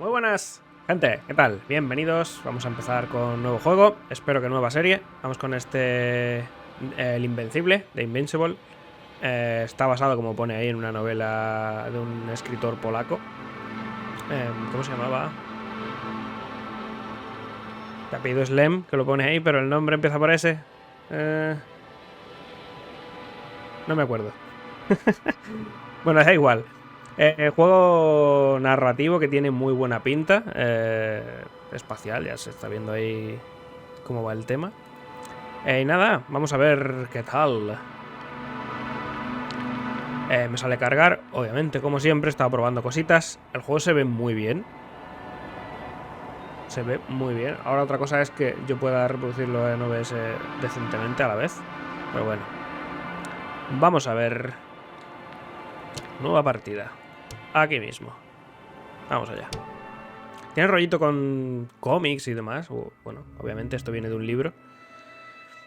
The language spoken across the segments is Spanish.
Muy buenas, gente, ¿qué tal? Bienvenidos, vamos a empezar con un nuevo juego, espero que nueva serie. Vamos con el Invencible, de Invincible. Está basado, como pone ahí, en una novela de un escritor polaco. ¿Cómo se llamaba? El apellido es Lem, que lo pone ahí, pero el nombre empieza por S. No me acuerdo. Bueno, da igual. Juego narrativo que tiene muy buena pinta. Espacial, ya se está viendo ahí cómo va el tema. Y nada, vamos a ver qué tal. Me sale cargar, obviamente, como siempre. Estaba probando cositas. El juego se ve muy bien. Se ve muy bien. Ahora otra cosa es que yo pueda reproducirlo en OBS decentemente a la vez. Pero bueno. Vamos a ver. Nueva partida. Aquí mismo. Vamos allá. Tiene rollito con cómics y demás. Bueno, obviamente esto viene de un libro.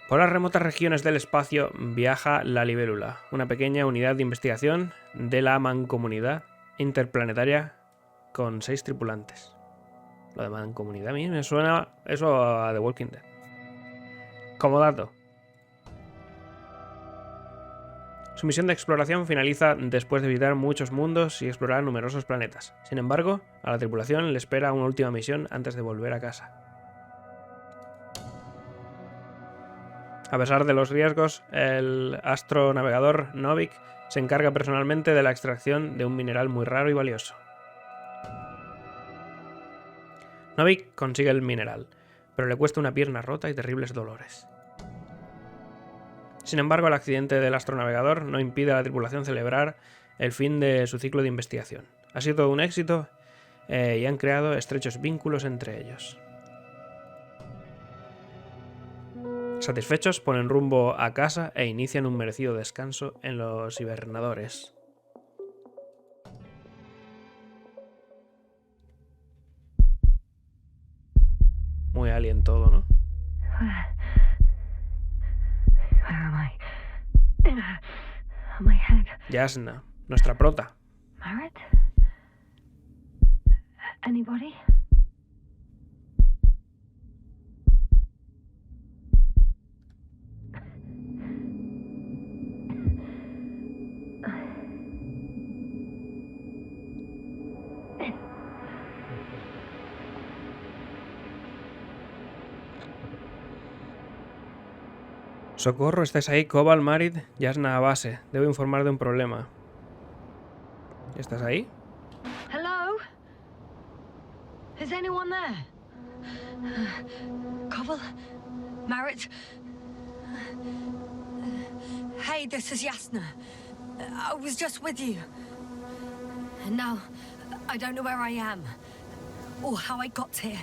Por las remotas regiones del espacio viaja la libélula, una pequeña unidad de investigación de la mancomunidad interplanetaria con 6 tripulantes. Lo de mancomunidad a mí me suena eso a The Walking Dead. Como dato. Su misión de exploración finaliza después de visitar muchos mundos y explorar numerosos planetas. Sin embargo, a la tripulación le espera una última misión antes de volver a casa. A pesar de los riesgos, el astronavegador Novik se encarga personalmente de la extracción de un mineral muy raro y valioso. Novik consigue el mineral, pero le cuesta una pierna rota y terribles dolores. Sin embargo, el accidente del astronavegador no impide a la tripulación celebrar el fin de su ciclo de investigación. Ha sido un éxito y han creado estrechos vínculos entre ellos. Satisfechos, ponen rumbo a casa e inician un merecido descanso en los hibernadores. Muy alien todo, ¿no? Yasna, nuestra prota. Anybody? Socorro, ¿estáis ahí? Cobal, Marid, Yasna a base. Debo informar de un problema. ¿Estás ahí? Hello? Is anyone there? Cobble? Marit? Hey, this is Yasna. I was just with you. And now, I don't know where I am. Or how I got here.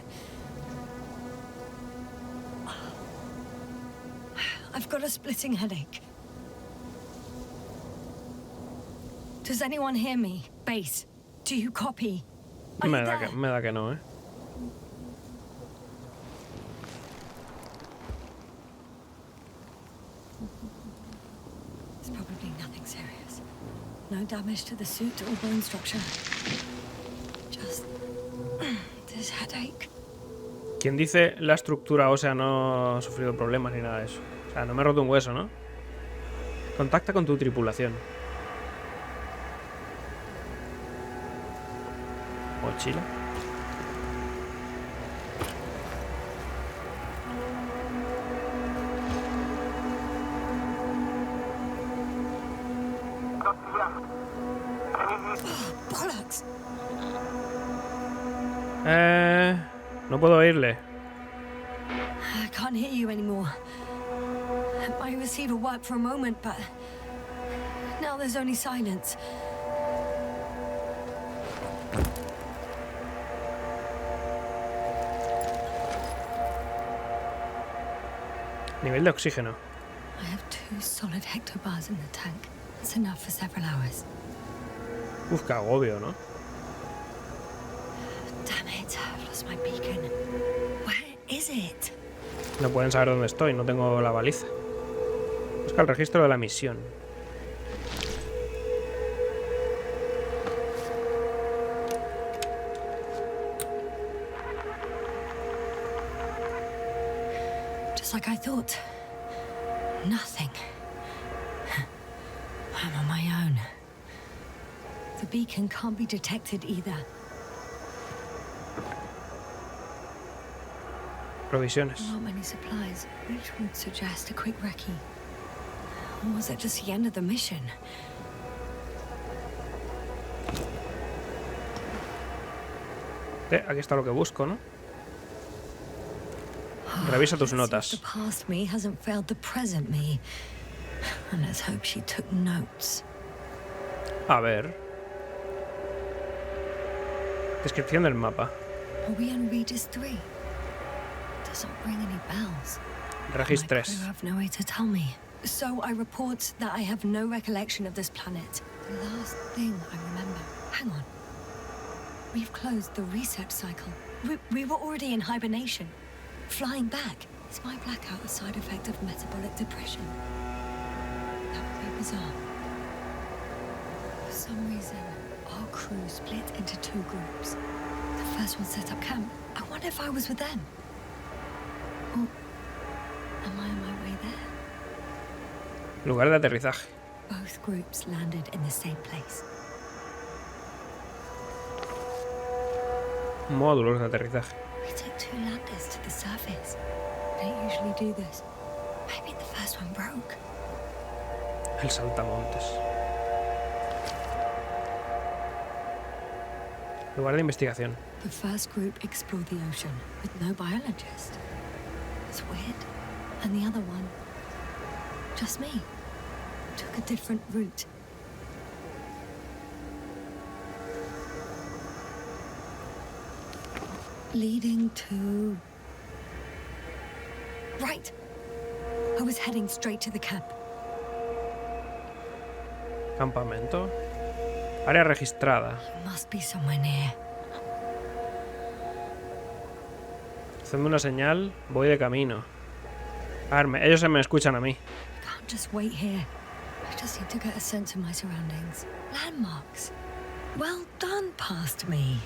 I've got a splitting headache. Does anyone hear me? Base, do you copy? Are you there? Me da que no, ¿eh? It's probably nothing serious. No damage to the suit or bone structure. Just this headache. Quien dice la estructura ósea no ha sufrido problemas ni nada de eso. O sea, no me he roto un hueso, ¿no? Contacta con tu tripulación. Mochila. Bollocks! No puedo oírle. I can't hear you anymore. My receiver worked for a moment, but now there's only silence. Nivel de oxígeno. I have 2 solid hectobars in the tank. That's enough for several hours. Uf, qué agobio, ¿no? Damn it, I've lost my beacon. Where is it? No pueden saber dónde estoy, no tengo la baliza. Busca el registro de la misión. Just like I thought. Nothing. I'm on my own. The beacon can't be detected either. Provisiones. There aren't many supplies, which would suggest a quick recce. Or was it just the end of the mission? Aquí está lo que busco, ¿no? Revisa tus notas. The past me hasn't failed the present me. And let's hope she took notes. A ver. Descripción del mapa. Are we on Regis III? Doesn't ring any bells. Regis III. I have no way to tell me. So I report that I have no recollection of this planet. The last thing I remember. Hang on. We've closed the reset cycle. We were already in hibernation. Flying back. Is my blackout a side effect of metabolic depression? That would be bizarre. For some reason, our crew split into 2 groups. The first one set up camp. I wonder if I was with them. Or am I on my way there? Lugar de aterrizaje. Both groups landed in the same place. Módulos de aterrizaje. We took 2 landers to the surface. We don't usually do this. Maybe the first one broke. El saltamontes. Lugar de investigación. The first group explored the ocean with no biologist. It's weird. And the other one, just me, took a different route. Leading to... Right. I was heading straight to the camp. Campamento. Área registrada. You must be somewhere near. Hacedme una señal, voy de camino. A ver, ellos se me escuchan a mí. I can't just wait here. I just need to get a sense of my surroundings. Landmarks. Well done, past me.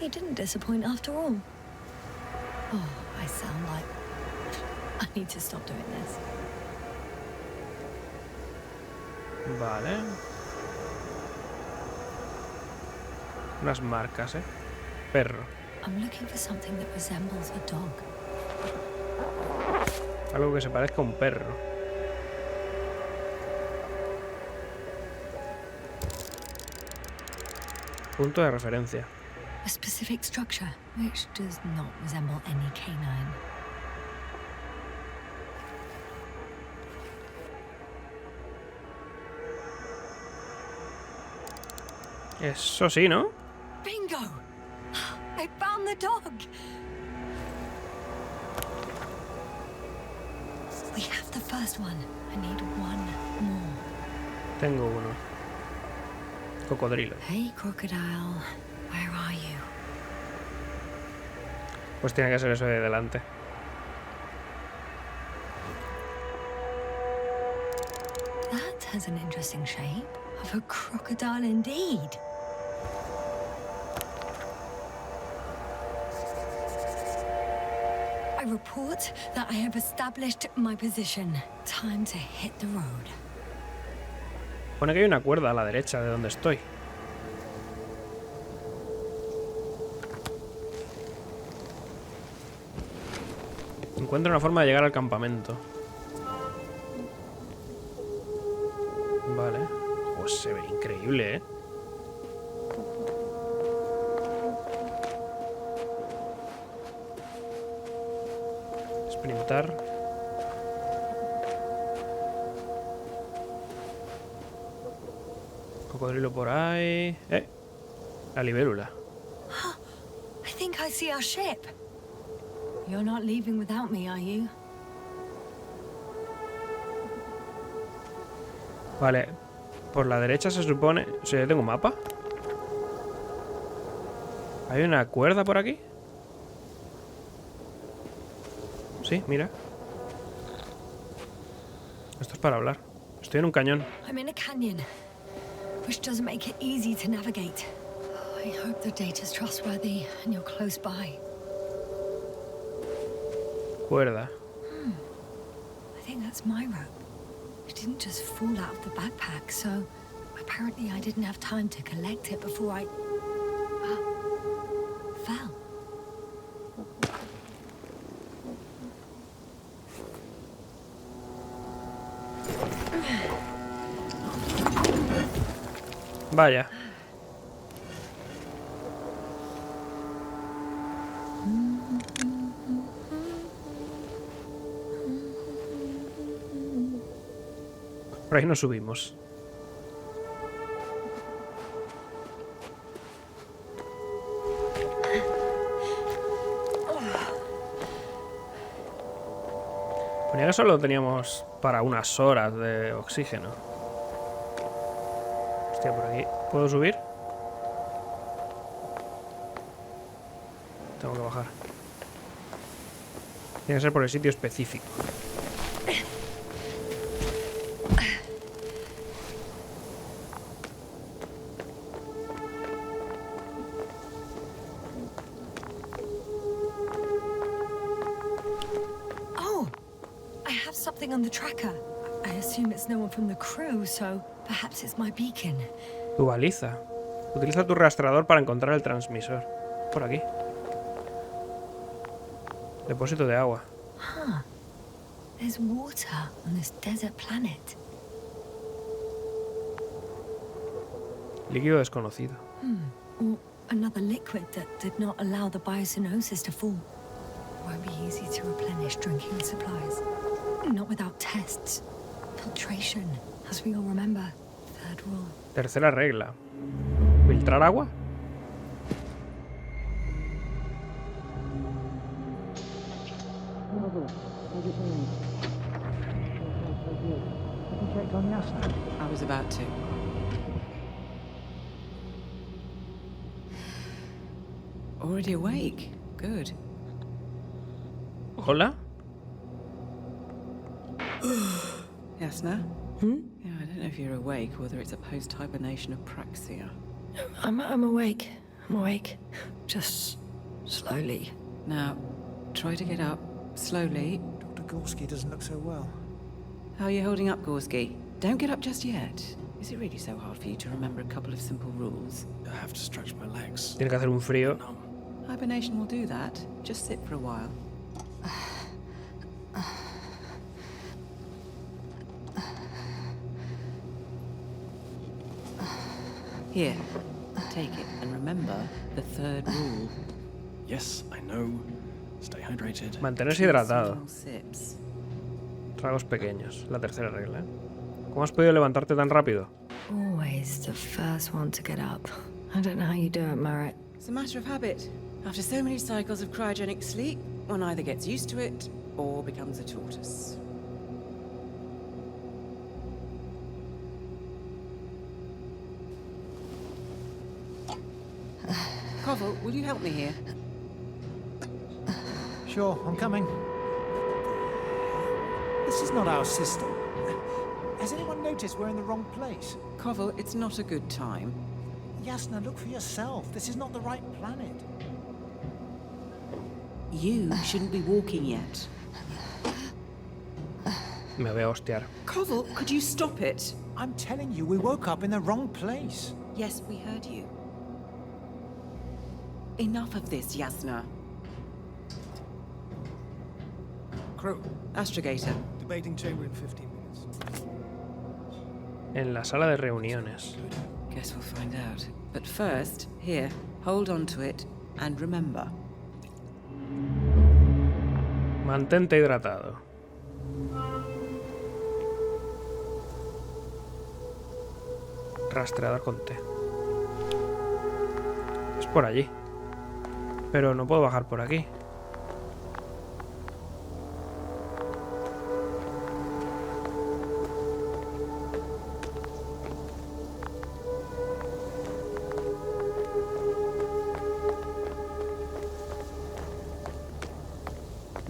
You didn't disappoint after all. Oh, I sound like... I need to stop doing this. Vale. Unas marcas, Perro. I'm looking for something that resembles a dog. Algo que se parezca a un perro. Punto de referencia. A specific structure, which does not resemble any canine. Eso sí, ¿no? Bingo! I found the dog! We have the first one. I need one more. Tengo uno. Cocodrilo. Hey, crocodile. Where are you? Pues tiene que ser eso de delante. That has an interesting shape. Of a crocodile indeed. I report that I have established my position. Time to hit the road. Pone que hay una cuerda a la derecha de donde estoy. Encuentro una forma de llegar al campamento. Vale. Pues se ve increíble, Experimentar. Cocodrilo por ahí. La libélula. I think I see our ship. You're not leaving without me, are you? Vale. Por la derecha se supone... O sea, yo tengo un mapa. ¿Hay una cuerda por aquí? Sí, mira. Esto es para hablar. Estoy en un cañón. I'm in a canyon, which doesn't make it easy to navigate. I hope the data's trustworthy and you're close by. Cuerda. think that's my rope. It didn't just fall out of the backpack, so apparently I didn't have time to collect it before I fell. Vaya. Por ahí no subimos. Ponía que solo teníamos para unas horas de oxígeno. Hostia, por aquí. ¿Puedo subir? Tengo que bajar. Tiene que ser por el sitio específico. On the tracker. I assume it's no one from the crew, so perhaps it's my beacon. Tu baliza. Utiliza tu rastreador para encontrar el transmisor. Por aquí. Depósito de agua. Huh. There's water on this desert planet. Líquido desconocido. Or another liquid that did not allow the biocenosis to fall. Won't be easy to replenish drinking supplies. Not without tests. Filtration, as we all remember. Third rule. Tercera regla. ¿Filtrar agua? I was about to. Already awake. Good. ¿Hola? Yasna? Yeah, I don't know if you're awake or whether it's a post-hibernation of praxia. I'm awake. I'm awake. Just slowly. Now, try to get up. Slowly. Dr. Gorski doesn't look so well. How are you holding up, Gorski? Don't get up just yet. Is it really so hard for you to remember a couple of simple rules? I have to stretch my legs. Tiene que hacer un frío. Hibernation will do that. Just sit for a while. Here, take it, and remember the third rule. Yes, I know. Stay hydrated. Mantenerse hidratado. Small sips. Tragos pequeños. La tercera regla, ¿eh? ¿Cómo has podido levantarte tan rápido? Always the first one to get up. I don't know how you do it, Merritt. It's a matter of habit. After so many cycles of cryogenic sleep, one either gets used to it or becomes a tortoise. Koval, will you help me here? Sure, I'm coming. This is not our system. Has anyone noticed we're in the wrong place? Koval, it's not a good time. Yasna, look for yourself. This is not the right planet. You shouldn't be walking yet. Me voy a hostiar. Koval, could you stop it? I'm telling you, we woke up in the wrong place. Yes, we heard you. Enough of this, Yasna. Crew, Astrogator. debating chamber in 15 minutes. En la sala de reuniones. Guess we'll find out. But first, here, hold on to it and remember. Mantente hidratado. Rastreador con T. Es por allí. Pero no puedo bajar por aquí.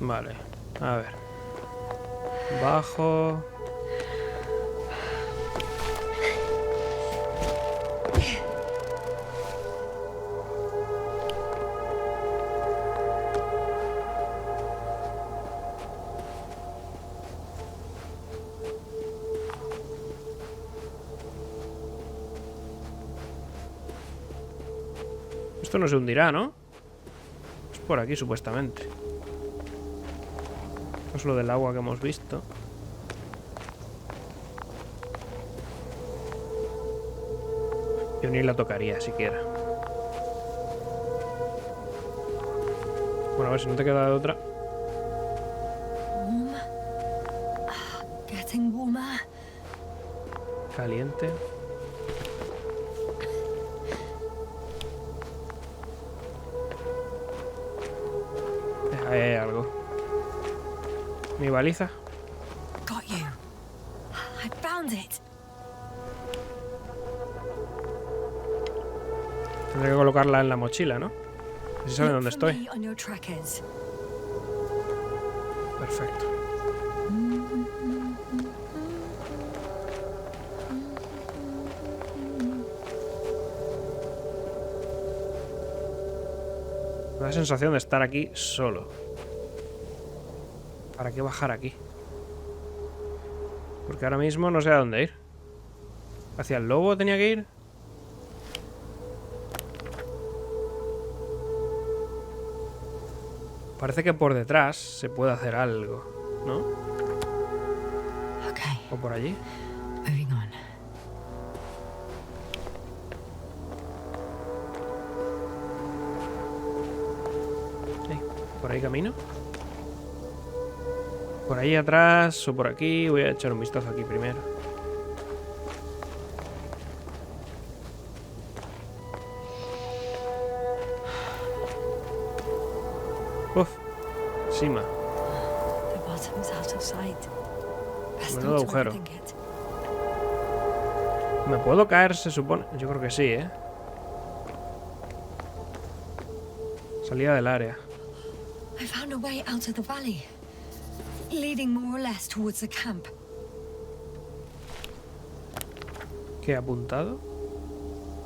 Vale, a ver. Bajo. Esto no se hundirá, ¿no? Es por aquí, supuestamente. Esto es lo del agua que hemos visto. Yo ni la tocaría siquiera. Bueno, a ver si no te queda de otra. Warm. Getting warmer. Caliente. Ahí hay algo. Mi baliza. Got you. I found it. Tendré que colocarla en la mochila, ¿no? Así saben dónde Look for estoy. me on your trackers. Perfecto. Me da la sensación de estar aquí solo. ¿Para qué bajar aquí? Porque ahora mismo no sé a dónde ir. ¿Hacia el lobo tenía que ir? Parece que por detrás se puede hacer algo, ¿no? Okay, O por allí. moving on. Por ahí camino. Por ahí atrás o por aquí. Voy a echar un vistazo aquí primero. Uf, Sima. The bottom's out of sight. Best Menudo not to agujero. overthink it. ¿Me puedo caer, se supone? Yo creo que sí, ¿eh? Salida del área. I found a way out of the valley, leading more or less towards the camp. ¿Qué he apuntado?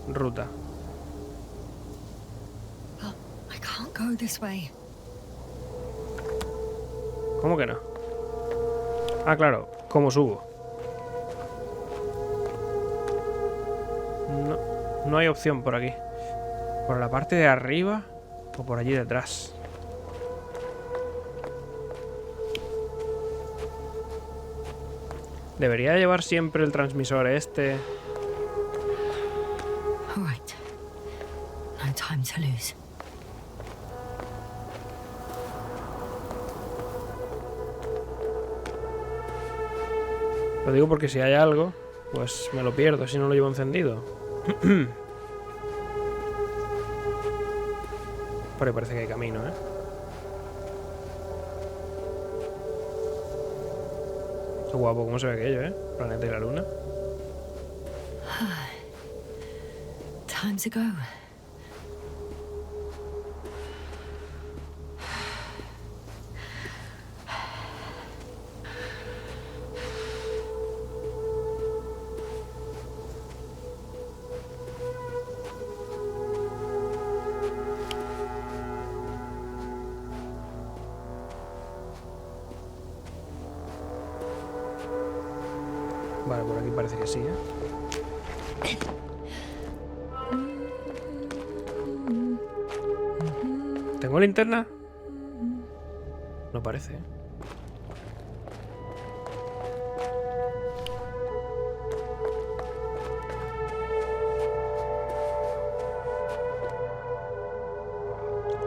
Ruta. But I can't go this way. ¿Cómo que no? Ah, claro. ¿Cómo subo? No, no hay opción por aquí. ¿Por la parte de arriba o por allí detrás? Debería llevar siempre el transmisor este. All right. No time to lose. Lo digo porque si hay algo, pues me lo pierdo si no lo llevo encendido. Por ahí parece que hay camino, ¿eh? Qué guapo, cómo se ve aquello, ¿eh? Planeta y la luna. Time to go. Vale, por aquí parece que sí, ¿eh? ¿Tengo linterna? No parece, ¿eh?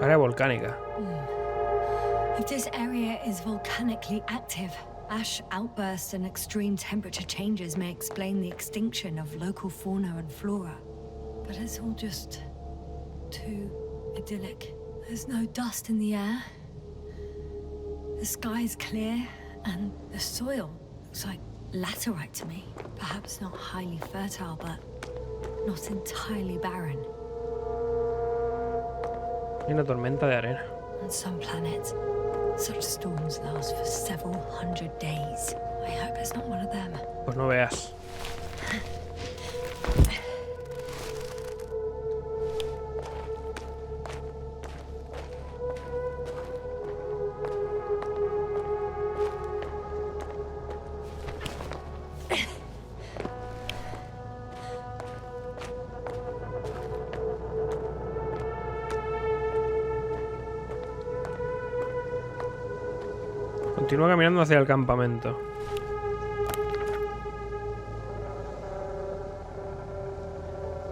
Área volcánica. If this area is volcanically active, ash outbursts and extreme temperature changes may explain the extinction of local fauna and flora. But it's all just too idyllic. There's no dust in the air. The sky's clear, and the soil looks like laterite to me. Perhaps not highly fertile, but not entirely barren. Hay una tormenta de arena. On some planets, such storms last for several hundred days. I hope it's not one of them. Pues no veas. Continúa caminando hacia el campamento.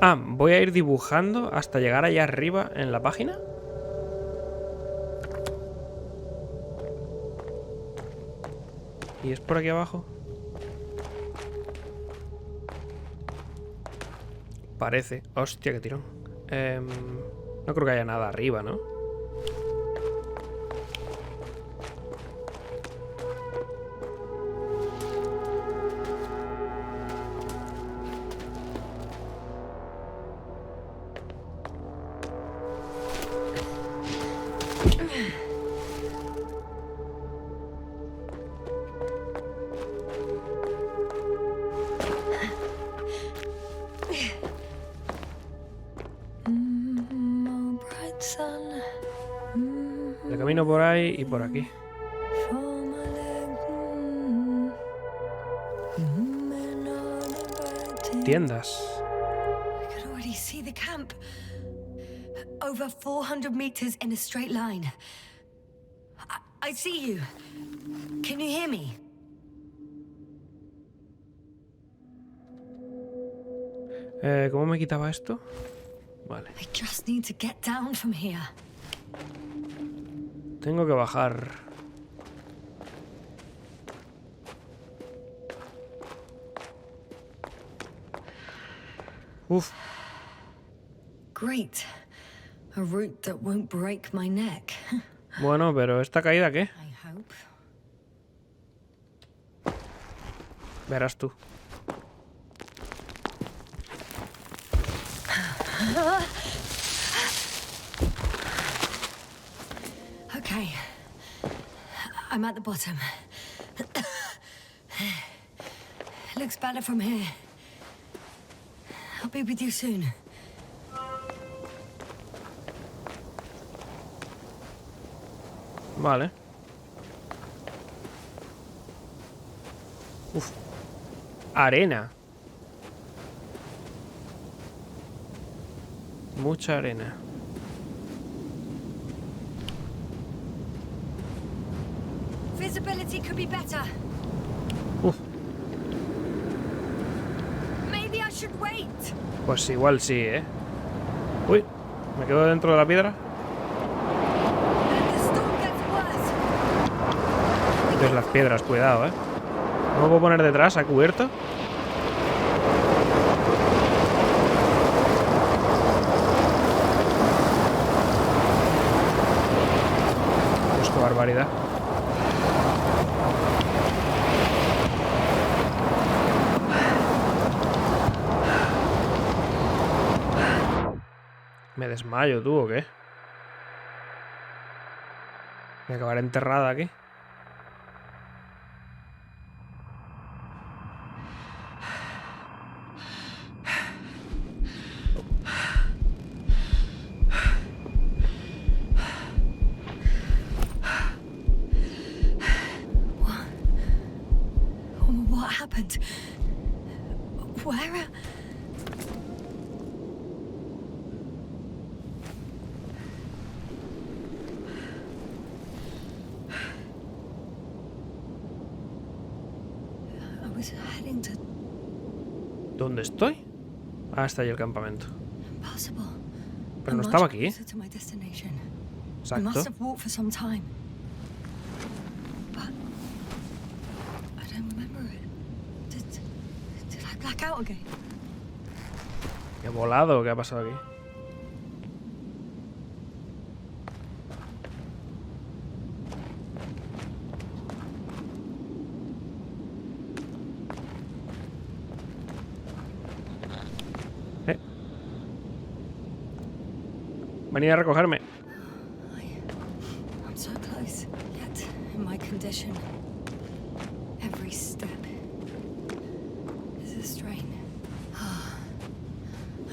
Ah, voy a ir dibujando hasta llegar allá arriba en la página. ¿Y es por aquí abajo? Parece. Hostia, qué tirón. No creo que haya nada arriba, ¿no? Le camino por ahí y por aquí. Tiendas. I can already see the camp. Over 400 meters in a straight line. I see you. Can you hear me? ¿Cómo me quitaba esto? Vale. I just need to get down from here. Tengo que bajar. Uf. Great. A route that won't break my neck. Bueno, pero ¿esta caída qué? I hope. Verás tú. Okay. I'm at the bottom. Looks better from here. I'll be with you soon. Vale. Uf. Arena. Mucha arena. Visibility could be better. Uf. Maybe I should wait. Pues igual sí, ¿eh? Uy, me quedo dentro de la piedra. The storm gets worse. Entonces las piedras, cuidado, ¿eh? ¿No me puedo poner detrás a cubierto? Pues qué barbaridad. ¿Me desmayo tú o qué? ¿Me acabaré enterrada aquí? What happened? Where? I was heading to ¿Dónde estoy? Ah, está ahí el campamento. Impossible. Pero no I'm estaba much aquí. closer to my destination. I Exacto. must have walked for some time. But I don't remember it. Did I black out again? ¿He volado? ¿Qué ha pasado aquí? Venid a recogerme. I'm so close, yet in my condition. Every step is a strain.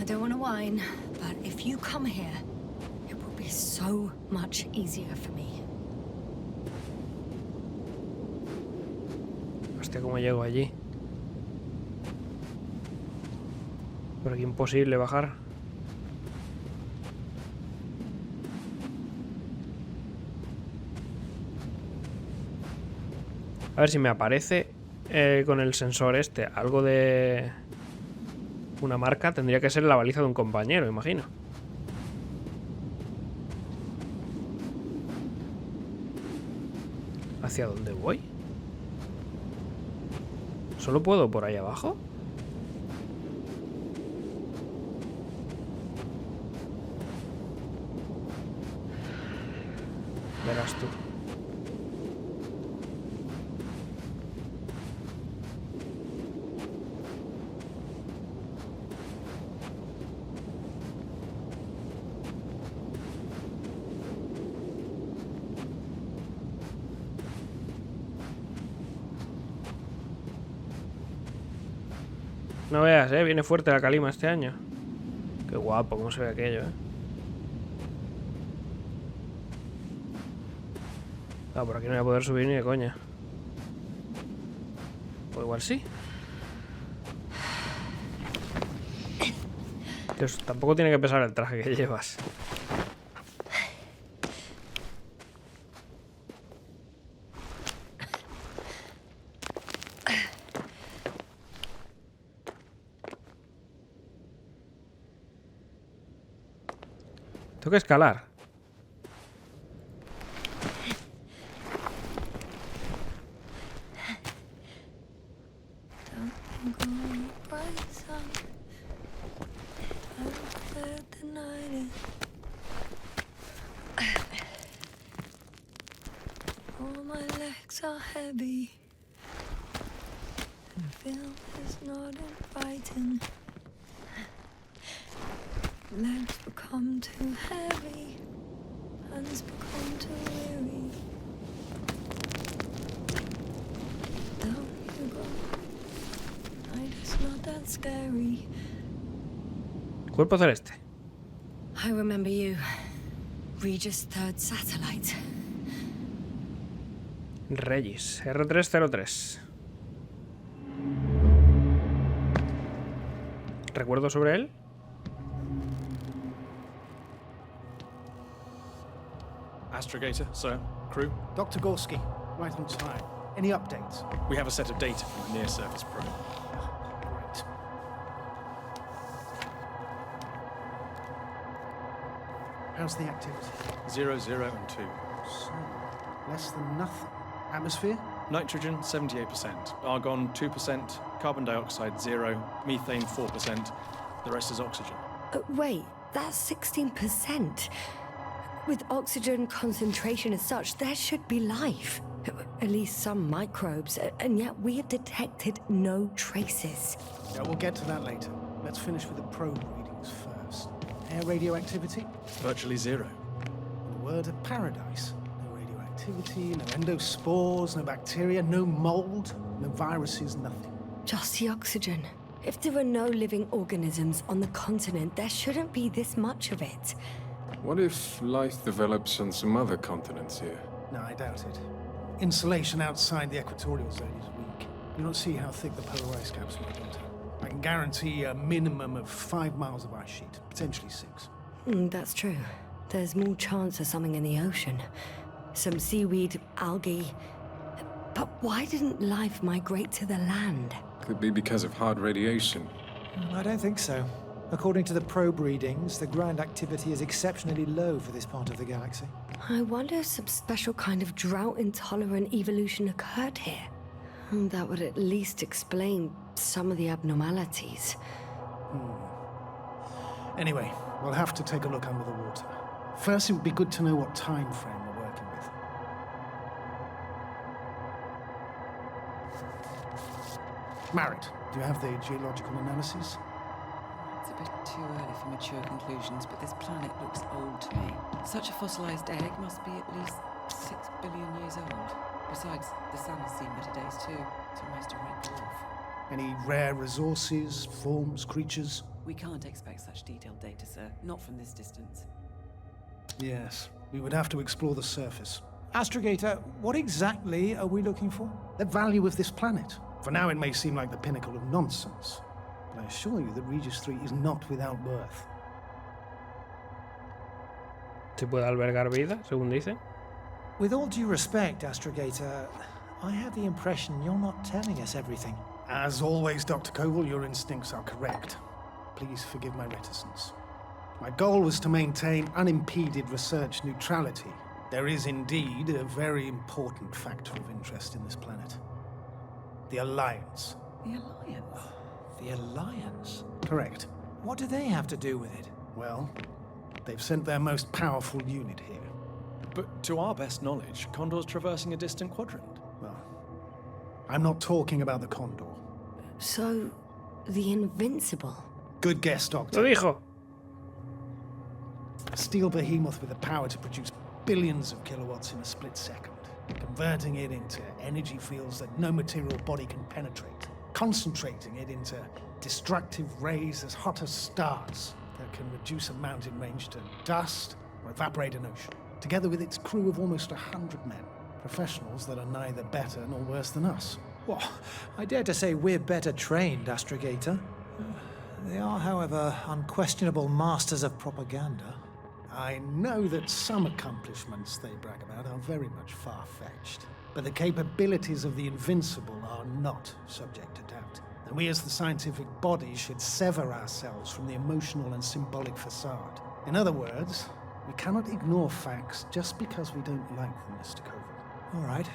I don't want to whine, but if you come here, it will be so much easier for me. Hostia, ¿cómo llego allí? Por aquí imposible bajar. A ver si me aparece con el sensor este algo de una marca. Tendría que ser la baliza de un compañero, imagino. ¿Hacia dónde voy? ¿Solo puedo por ahí abajo? Verás tú. No veas, viene fuerte la calima este año. Qué guapo, cómo se ve aquello, Ah, por aquí no voy a poder subir ni de coña. O igual sí. Dios, tampoco tiene que pesar el traje que llevas. Tengo que escalar. Legs become too heavy, hands become too weary. Down you go. Night is not that scary. Cuerpo celeste. I remember you. Regis third satellite. Regis, R303. ¿Recuerdo sobre él? Astrogator, sir. Crew. Dr. Gorski, right on time. Any updates? We have a set of data from the near-surface probe. Great. How's the activity? 0, 0, and 2. So, less than nothing. Atmosphere? Nitrogen, 78%. Argon, 2%. Carbon dioxide, 0. Methane, 4%. The rest is oxygen. Wait, that's 16%. With oxygen concentration as such, there should be life. At least some microbes, and yet we have detected no traces. Yeah, we'll get to that later. Let's finish with the probe readings first. Air radioactivity? Virtually 0. In a word, a paradise. No radioactivity, no endospores, no bacteria, no mold, no viruses, nothing. Just the oxygen. If there are no living organisms on the continent, there shouldn't be this much of it. What if life develops on some other continents here? No, I doubt it. Insulation outside the equatorial zone is weak. You don't see how thick the polar ice caps are, don't I can guarantee a minimum of 5 miles of ice sheet, potentially 6. That's true. There's more chance of something in the ocean. Some seaweed, algae. But why didn't life migrate to the land? Could be because of hard radiation. I don't think so. According to the probe readings, the ground activity is exceptionally low for this part of the galaxy. I wonder if some special kind of drought-intolerant evolution occurred here. That would at least explain some of the abnormalities. Anyway, we'll have to take a look under the water. First, it would be good to know what time frame we're working with. Marriott, do you have the geological analysis? It's a bit too early for mature conclusions, but this planet looks old to me. Such a fossilized egg must be at least 6 billion years old. Besides, the sun has seen better days too. It's almost a red dwarf. Any rare resources, forms, creatures? We can't expect such detailed data, sir. Not from this distance. Yes, we would have to explore the surface. Astrogator, what exactly are we looking for? The value of this planet. For now, it may seem like the pinnacle of nonsense, but I assure you that Regis III is not without worth. ¿Se puede albergar vida, según dicen? With all due respect, Astrogator, I have the impression you're not telling us everything. As always, Dr. Koval, your instincts are correct. Please forgive my reticence. My goal was to maintain unimpeded research neutrality. There is indeed a very important factor of interest in this planet. The Alliance. The Alliance? The Alliance? Correct. What do they have to do with it? Well, they've sent their most powerful unit here. But to our best knowledge, Condor's traversing a distant quadrant. Well, I'm not talking about the Condor. So, the Invincible. Good guess, Doctor. Lo dijo. A steel behemoth with the power to produce billions of kilowatts in a split second, converting it into energy fields that no material body can penetrate, concentrating it into destructive rays as hot as stars that can reduce a mountain range to dust or evaporate an ocean, together with its crew of almost 100 men, professionals that are neither better nor worse than us. Well, I dare to say we're better trained, astrogator. They are, however, unquestionable masters of propaganda. I know that some accomplishments they brag about are very much far-fetched, but the capabilities of the Invincible are not subject to doubt. And we as the scientific body should sever ourselves from the emotional and symbolic facade. In other words, we cannot ignore facts just because we don't like them, Mr. Koval. All right,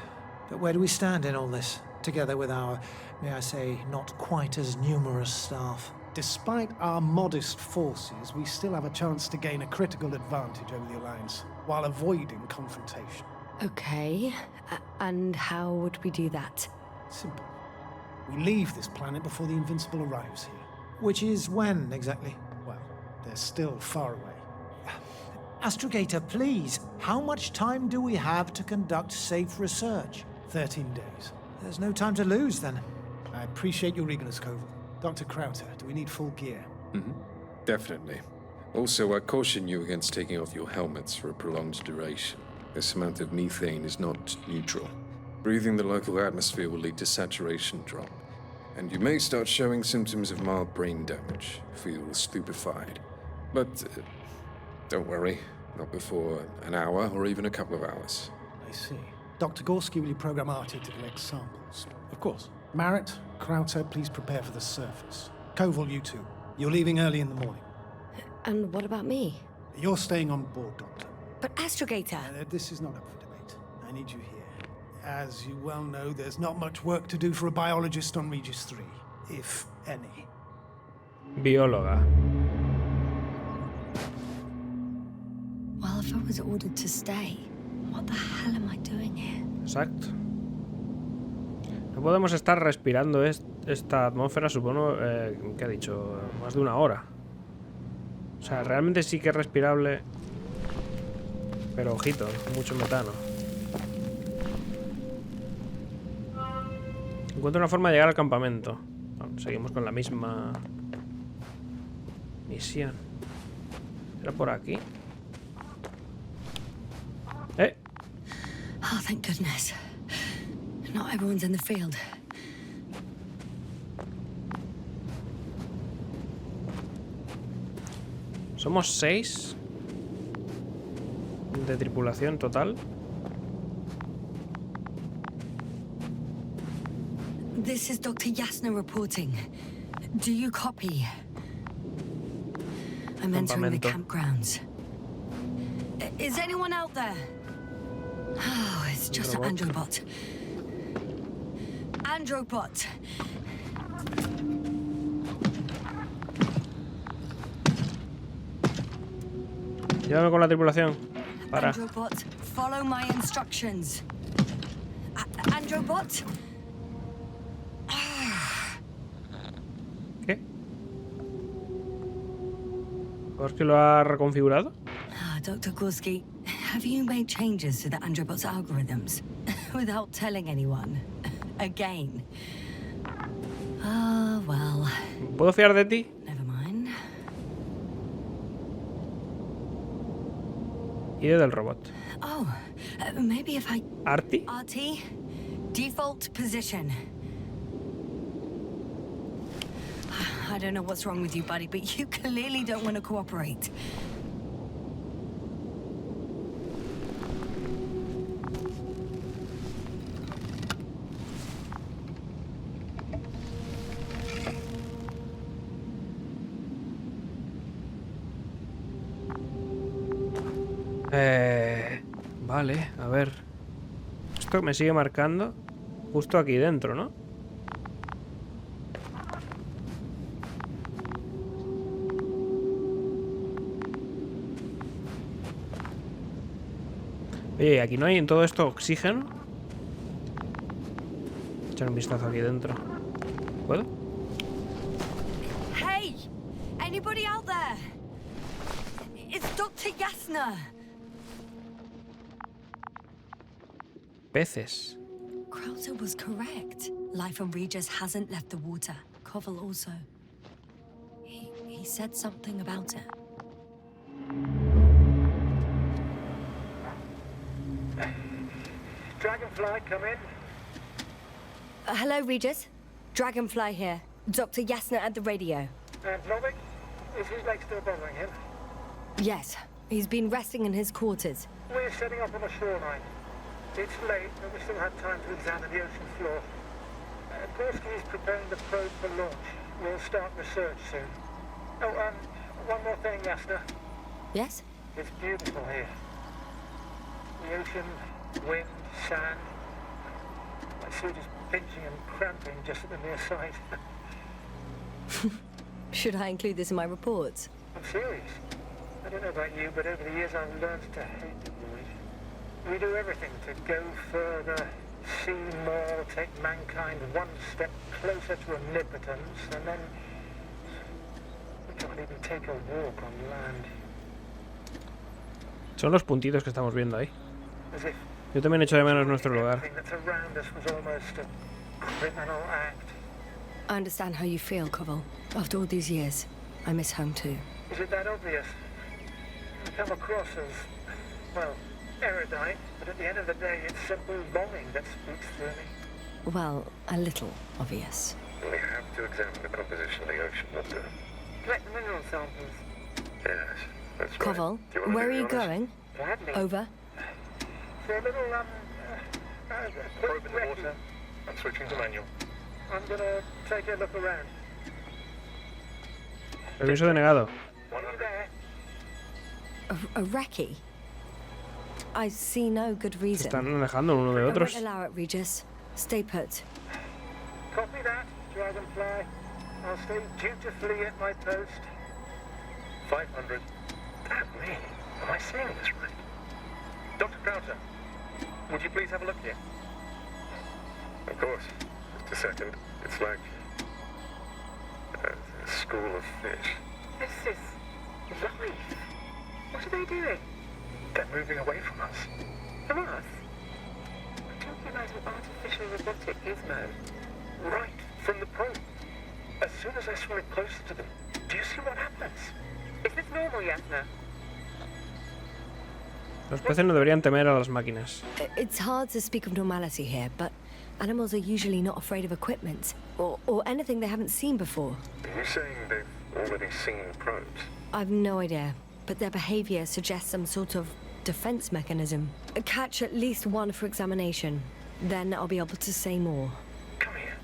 but where do we stand in all this, together with our, may I say, not quite as numerous staff? Despite our modest forces, we still have a chance to gain a critical advantage over the Alliance, while avoiding confrontation. Okay, and how would we do that? Simple. We leave this planet before the Invincible arrives here. Which is when, exactly? Well, they're still far away. Astrogator, please, how much time do we have to conduct safe research? 13 days. There's no time to lose, then. I appreciate your eagerness, Koval. Dr. Krauter, do we need full gear? Definitely. Also, I caution you against taking off your helmets for a prolonged duration. This amount of methane is not neutral. Breathing the local atmosphere will lead to saturation drop, and you may start showing symptoms of mild brain damage, feel stupefied. But don't worry, not before an hour or even a couple of hours. I see. Dr. Gorski, will you program Artie to collect samples? Of course. Marrett, Krauter, please prepare for the surface. Koval, you two. You're leaving early in the morning. And what about me? You're staying on board, Doctor. But astrogator... This is not up for debate. I need you here. As you well know, there's not much work to do for a biologist on Regis III, if any. Bióloga. Well, if I was ordered to stay, what the hell am I doing here? Exacto. No podemos estar respirando esta atmósfera, supongo, ¿qué ha dicho? Más de una hora. O sea, realmente sí que es respirable. Pero ojito, mucho metano. Encuentro una forma de llegar al campamento. Bueno, seguimos con la misma misión. ¿Era por aquí? Oh, thank goodness. Not everyone's in the field. Somos 6 de tripulación total. This is Dr. Yasna reporting. Do you copy? I'm entering the Campamento. campgrounds. Is anyone out there? Oh, it's just an androbot. Androbot. Llévame con la tripulación. Para. Androbot, follow my instructions. Androbot? ¿Qué? ¿Gorski lo ha reconfigurado? Dr. Gorski, have you made changes to the Androbot's algorithms without telling anyone? Again. Ah, well. ¿Puedo fiar de ti? Never mind. Idea del robot. Oh, maybe if I... ¿Artie? RT, default position. I don't know what's wrong with you, buddy, but you clearly don't want to cooperate. Vale, a ver. Esto me sigue marcando justo aquí dentro, ¿no? Oye, aquí no hay en todo esto oxígeno. Echar un vistazo aquí dentro. ¿Puedo? Hey! Anybody out there? It's Dr. Yasna. Peces. Krauser was correct. Life on Regis hasn't left the water. Koval also. He said something about it. Dragonfly, come in. Hello, Regis. Dragonfly here. Dr. Yasna at the radio. And Novik? Is his leg still bothering him? Yes, he's been resting in his quarters. We're setting up on the shoreline. It's late, but we still have time to examine the ocean floor. Gorski is preparing the probe for launch. We'll start research soon. Oh, one more thing, Yasna. Yes? It's beautiful here. The ocean, wind, sand. My suit is pinching and cramping just at the near sight. Should I include this in my reports? I'm serious. I don't know about you, but over the years I've learned to hate the void. We do everything to go further, see more, take mankind one step closer to omnipotence, and then we can't even take a walk on land. Son los puntitos que estamos viendo ahí. As if Yo también echo de menos nuestro lugar. everything that's around us was almost a criminal act. I understand how you feel, Koval. After all these years, I miss home too. Is it that obvious? You come across as, well, erudite, but at the end of the day, it's simple longing that speaks through me. Well, a little obvious. We have to examine the composition of the ocean water. Collect the mineral samples. Yes, that's right. Koval, Do you wanna where are be you honest? going? Gladly. Over. For a little, Probe in the recce. water. I'm switching to manual. I'm gonna take a look around. Permiso denegado. Are you there? A recce? I see no good reason. Están alejando uno de I otros. won't allow it, Regis. Stay put. Copy that, Dragonfly. I'll stay dutifully at my post. 500. Damn me. Am I saying this right? Dr. Crowther, would you please have a look here? Of course. Just a second. It's like a school of fish. This is life. What are they doing? They're moving away from us. From us? We're talking about an artificial robotic gizmo. Right from the probe. As soon as I swim it closer to them, do you see what happens? Is this normal, Yasna? Los peces no deberían temer a las máquinas. It's hard to speak of normality here, but animals are usually not afraid of equipment or anything they haven't seen before. Are you saying they've already seen probes? I've no idea, but their behavior suggests some sort of defense mechanism. Catch at least one for examination. Then I'll be able to say more. Come here.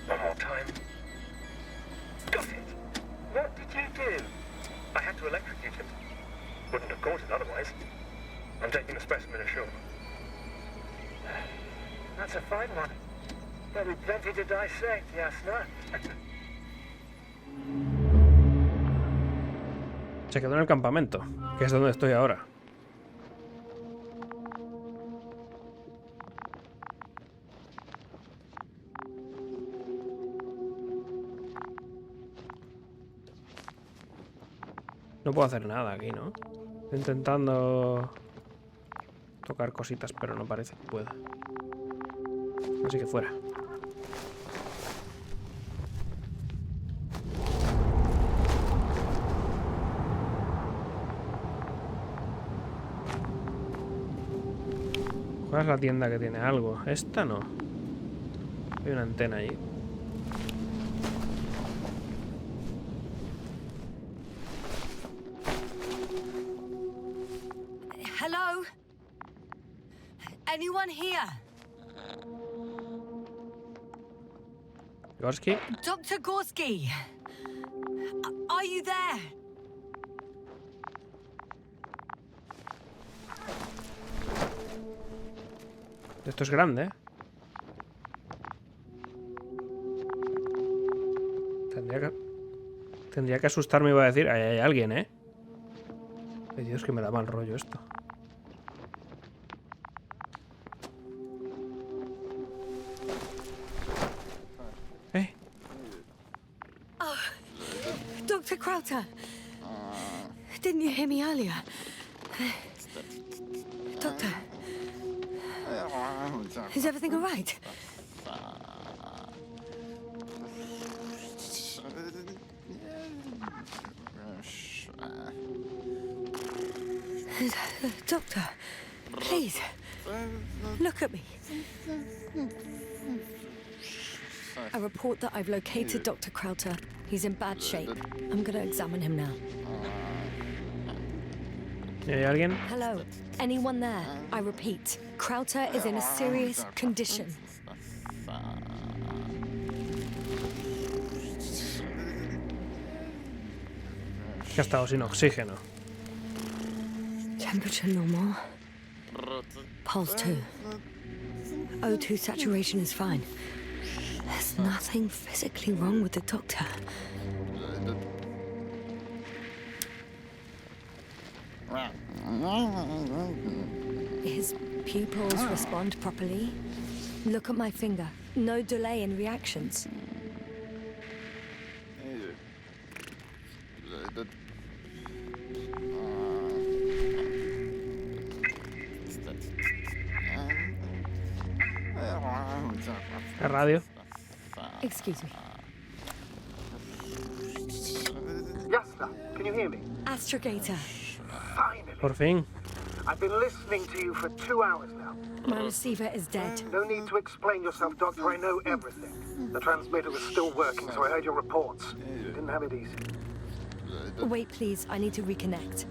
One more time. Got it. What did you do? I had to electrocute him. Wouldn't have caught it otherwise. I'm taking the specimen ashore. That's a fine one. There'll be plenty to dissect, Yasna. Se quedó en el campamento, que es donde estoy ahora. No puedo hacer nada aquí, ¿no? Estoy intentando tocar cositas, pero no parece que pueda. Así que fuera. ¿Cuál es la tienda que tiene algo? Esta no. Hay una antena allí. Hello? Anyone here? Gorski. Dr. Gorski! Are you there? Esto es grande, ¿eh? Tendría que asustarme, iba a decir. Ahí hay alguien, ¿eh? Ay, Dios, que me da mal rollo esto. Dr. Crowther! Didn't you hear me earlier? Doctor? Is everything all right? Doctor, please, look at me. I report that I've located Dr. Crowther. He's in bad shape. I'm going to examine him now. ¿Hay alguien? Hello, anyone there? I repeat, Crowther is in a serious condition. Que ha estado sin oxígeno. Temperature normal. Pulse 2. O2 saturation is fine. There's nothing physically wrong with the doctor. His pupils respond properly. Look at my finger. No delay in reactions. ¿La radio? Excuse me. Yasna, can you hear me? Astrogator. Finally. Por fin. I've been listening to you for 2 hours now. My receiver is dead. No need to explain yourself, Doctor. I know everything. The transmitter was still working, so I heard your reports. You didn't have it easy. Wait, please. I need to reconnect.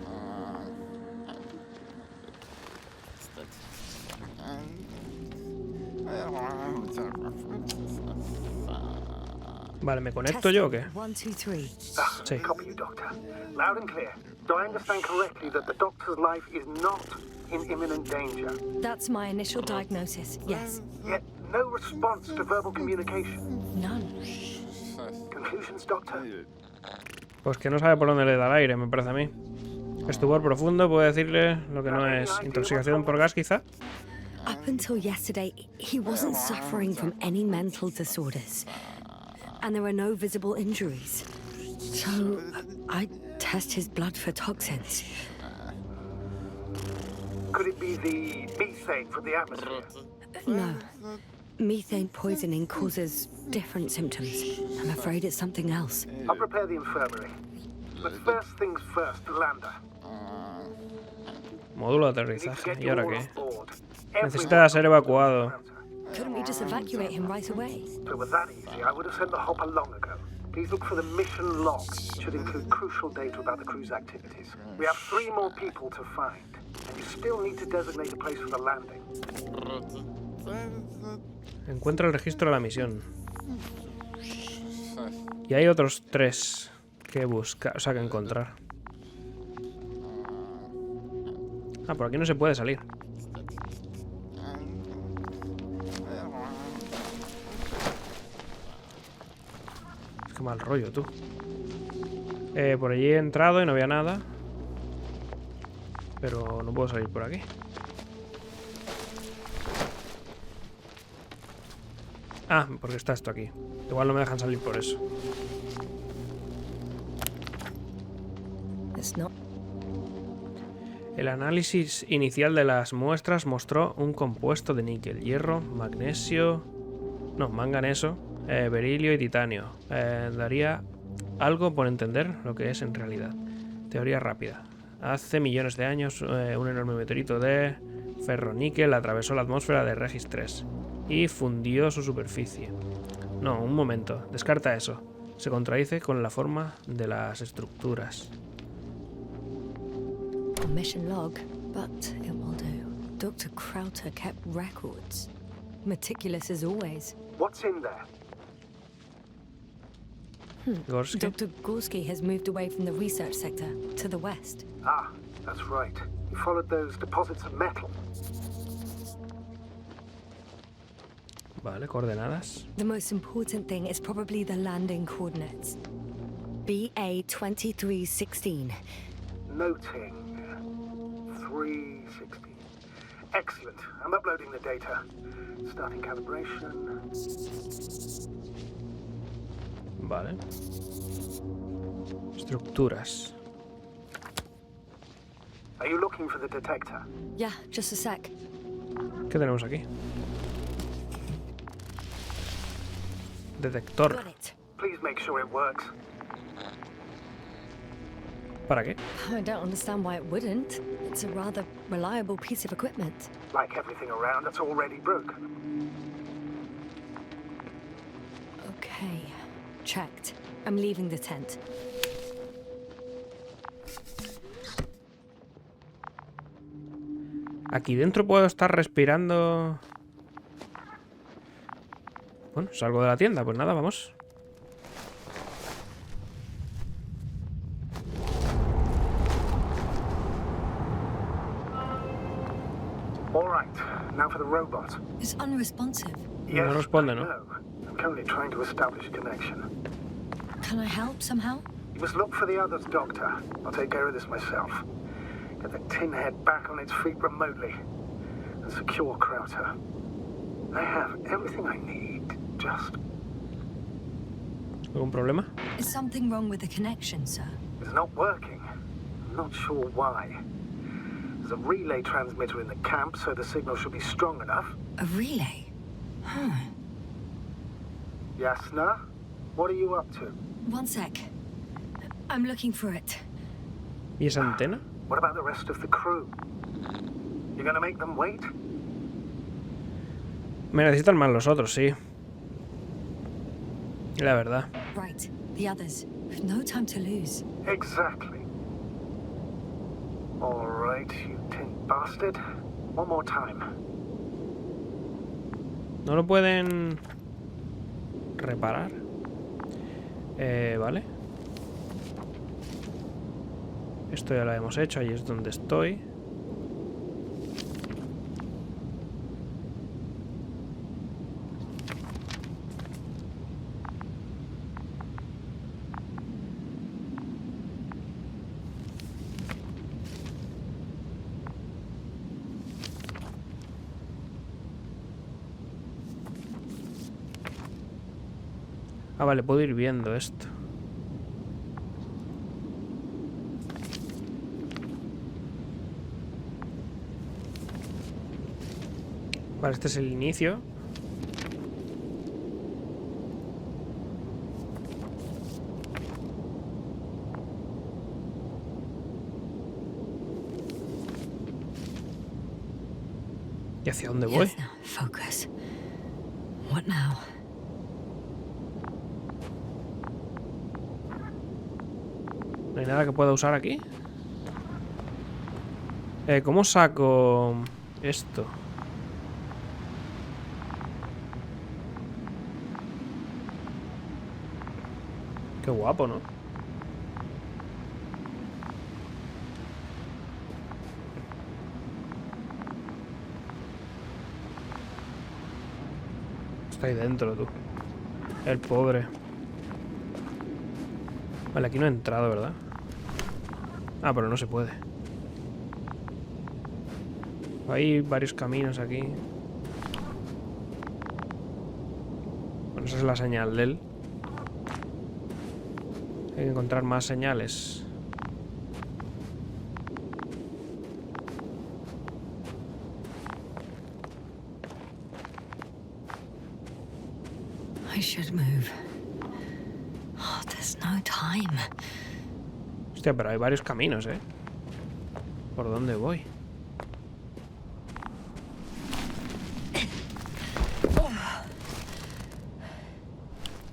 Vale, ¿me conecto yo o qué? 1, 2, 3. Sí. Copy you, Doctor. Loud and clear. Do I understand correctly that the Doctor's life is not in imminent danger? That's my initial diagnosis, yes. Yet no response to verbal communication. None. Conclusions, Doctor? Pues que no sabe por dónde le da el aire, me parece a mí. Estupor profundo, puedo decirle lo que no es intoxicación por gas, quizá. Up until yesterday, he wasn't suffering from any mental disorders. And there were no visible injuries. So, I test his blood for toxins. Could it be the methane from the atmosphere? No. Methane poisoning causes different symptoms. I'm afraid it's something else. I'll prepare the infirmary. But first things first, lander. Módulo de aterrizaje. ¿Y ahora qué? Necesita ser evacuado. Couldn't we just evacuate him right away? If it were that easy, I would have sent the hopper long ago. Please look for the mission log. It should include crucial data about the crew's activities. We have 3 more people to find, and you still need to designate a place for the landing. Encuentra el registro de la misión. Y hay otros 3 que buscar, o sea, que encontrar. Ah, por aquí no se puede salir. Es que mal rollo, tú. Por allí he entrado y no había nada. Pero no puedo salir por aquí. Ah, porque está esto aquí. Igual no me dejan salir por eso. El análisis inicial de las muestras mostró un compuesto de níquel, hierro, magnesio... No, manganeso, berilio y titanio. Daría algo por entender lo que es en realidad. Teoría rápida. Hace millones de años, un enorme meteorito de ferroníquel atravesó la atmósfera de Regis III y fundió su superficie. No, un momento. Descarta eso. Se contradice con la forma de las estructuras. A mission log, but it will do. Dr. Crowther kept records. Meticulous as always. What's in there? Gorski. Dr. Gorski has moved away from the research sector to the west. Ah, that's right. He followed those deposits of metal. Vale, coordenadas. The most important thing is probably the landing coordinates. BA 2316. Noting 316. Excellent. I'm uploading the data. Starting calibration. Vale. Estructuras. Are you looking for the detector? Yeah, just a sec. ¿Qué tenemos aquí? Detector. Got it. Please make sure it works. ¿Para qué? I don't understand why it wouldn't. It's a rather reliable piece of equipment. Like everything around that's already broke. Okay, checked. I'm leaving the tent. Aquí dentro puedo estar respirando. Bueno, salgo de la tienda, pues nada, vamos. All right, now for the robot. It's unresponsive. No responde, ¿no? I'm currently trying to establish a connection. Can I help somehow? You must look for the others, Doctor. I'll take care of this myself. Get the tin head back on its feet remotely. And secure Krauter. I have everything I need. Just... ¿Algún problema? Is something wrong with the connection, sir? It's not working. I'm not sure why. There's a relay transmitter in the camp, so the signal should be strong enough. A relay? Yasna? What are you up to? One sec. I'm looking for it. ¿Y esa antena? What about the rest of the crew? You gonna make them wait? Me necesitan más los otros, sí. La verdad. Right, the others. We've no time to lose. Exactly. All right, you tin bastard. One more time. ¿No lo pueden reparar? Vale. Esto ya lo hemos hecho, ahí es donde estoy. Ah, vale, puedo ir viendo esto. Vale, este es el inicio. ¿Y hacia dónde voy? Yes, now, focus. What now? ¿No hay nada que pueda usar aquí? ¿Cómo saco esto? Qué guapo, ¿no? Está ahí dentro, tú. El pobre. Vale, aquí no he entrado, ¿verdad? Ah, pero no se puede. Hay varios caminos aquí. Bueno, esa es la señal de él. Hay que encontrar más señales. I should move. Oh, there's no time. Hostia, pero hay varios caminos, ¿eh? ¿Por dónde voy?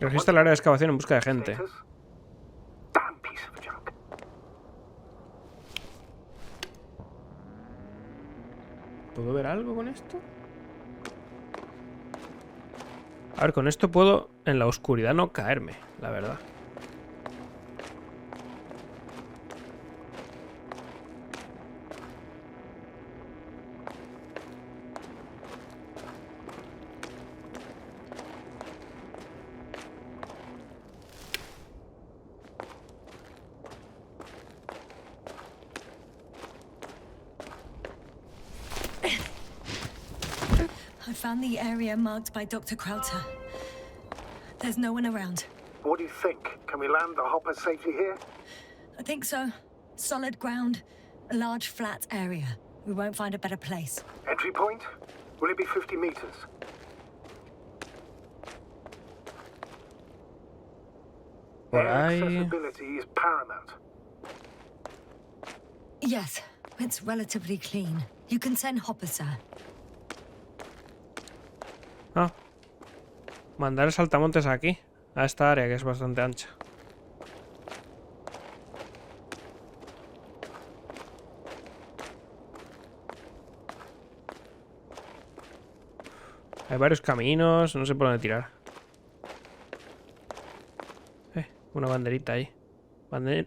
Registra el área de excavación en busca de gente. Damn piece of junk. ¿Puedo ver algo con esto? A ver, con esto puedo en la oscuridad no caerme, la verdad. found the area marked by Dr. Krauter. There's no one around. What do you think? Can we land the hopper safely here? I think so. Solid ground, a large flat area. We won't find a better place. Entry point? Will it be 50 meters? Por Air ahí. accessibility is paramount. Yes, it's relatively clean. You can send Hopper, sir. Ah. Mandar el saltamontes aquí, a esta área que es bastante ancha. Hay varios caminos, no sé por dónde tirar. Una banderita ahí.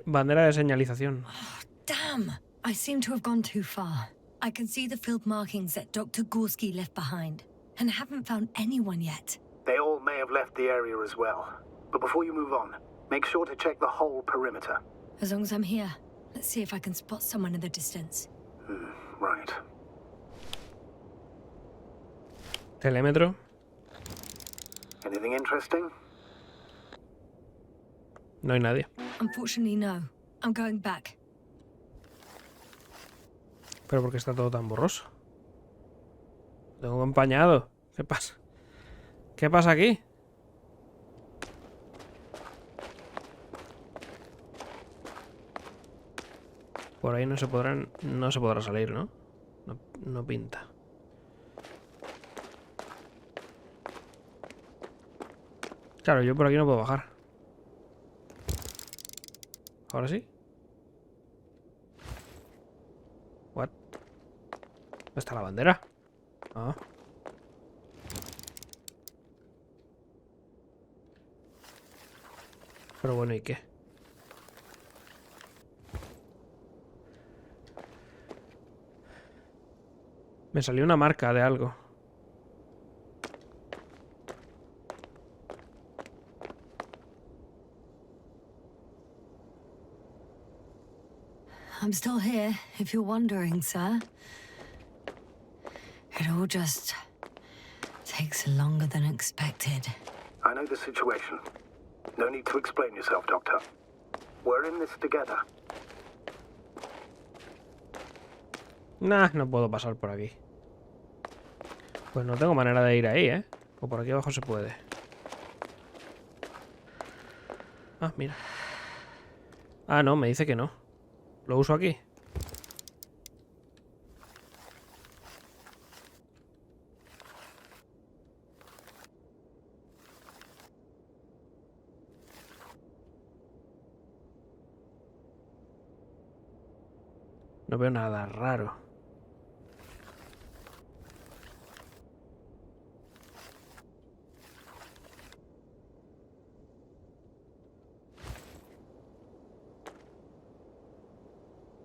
Bandera de señalización. Damn! I seem to have gone too far. I can see the field markings that Dr. Gorski left behind, and haven't found anyone yet. They all may have left the area as well. But before you move on, make sure to check the whole perimeter. As long as I'm here, let's see if I can spot someone in the distance. Right. Telémetro. Anything interesting? No hay nadie. Unfortunately, no. I'm going back. Pero porque está todo tan borroso. Tengo acompañado. ¿Qué pasa? ¿Qué pasa aquí? Por ahí no se podrá salir, ¿no? No pinta. Claro, yo por aquí no puedo bajar. ¿Ahora sí? What? ¿Dónde está la bandera? Ah. Pero bueno, ¿y qué? Me salió una marca de algo. I'm still here, if you're wondering, sir. It all just takes longer than expected. I know the situation. No need to explain yourself, Doctor. We're in this together. Nah, no puedo pasar por aquí. Pues no tengo manera de ir ahí, ¿eh? O por aquí abajo se puede. Ah, mira. Ah, no, me dice que no. ¿Lo uso aquí? No veo nada raro.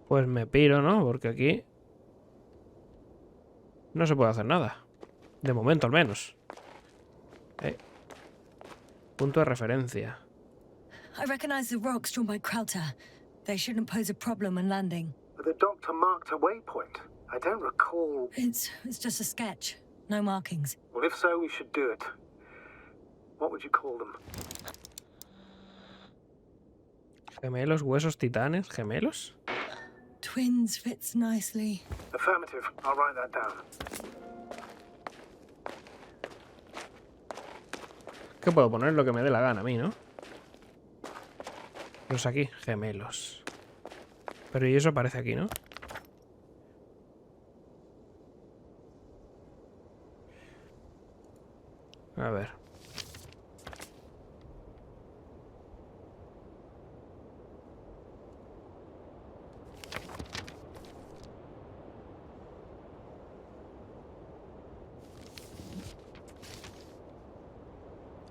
Pues me piro, ¿no? Porque aquí no se puede hacer nada. De momento, al menos. Punto de referencia. I recognize the rocks drawn by Krauter. They shouldn't pose a problem when landing. The Doctor marked a waypoint. I don't recall... It's just a sketch. No markings. Well, if so, we should do it. What would you call them? Gemelos, huesos, titanes, gemelos. Twins fits nicely. Affirmative. I'll write that down. Que puedo poner lo que me dé la gana a mí, ¿no? Los aquí, gemelos. Pero y eso aparece aquí, ¿no? A ver.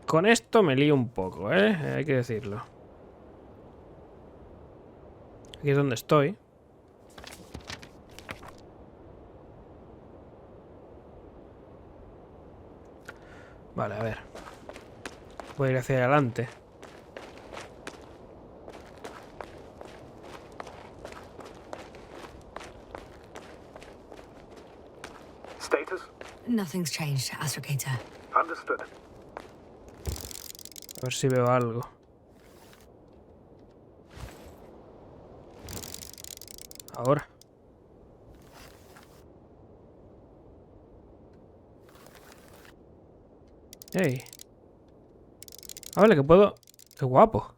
Con esto me lío un poco, ¿eh? Hay que decirlo. Aquí es donde estoy. Vale, a ver. Voy a ir hacia adelante. Status? Nothing's changed, Astrogator. Understood. A ver si veo algo. Ahora. ¡Ey! Ah, vale, que puedo... ¡Qué guapo!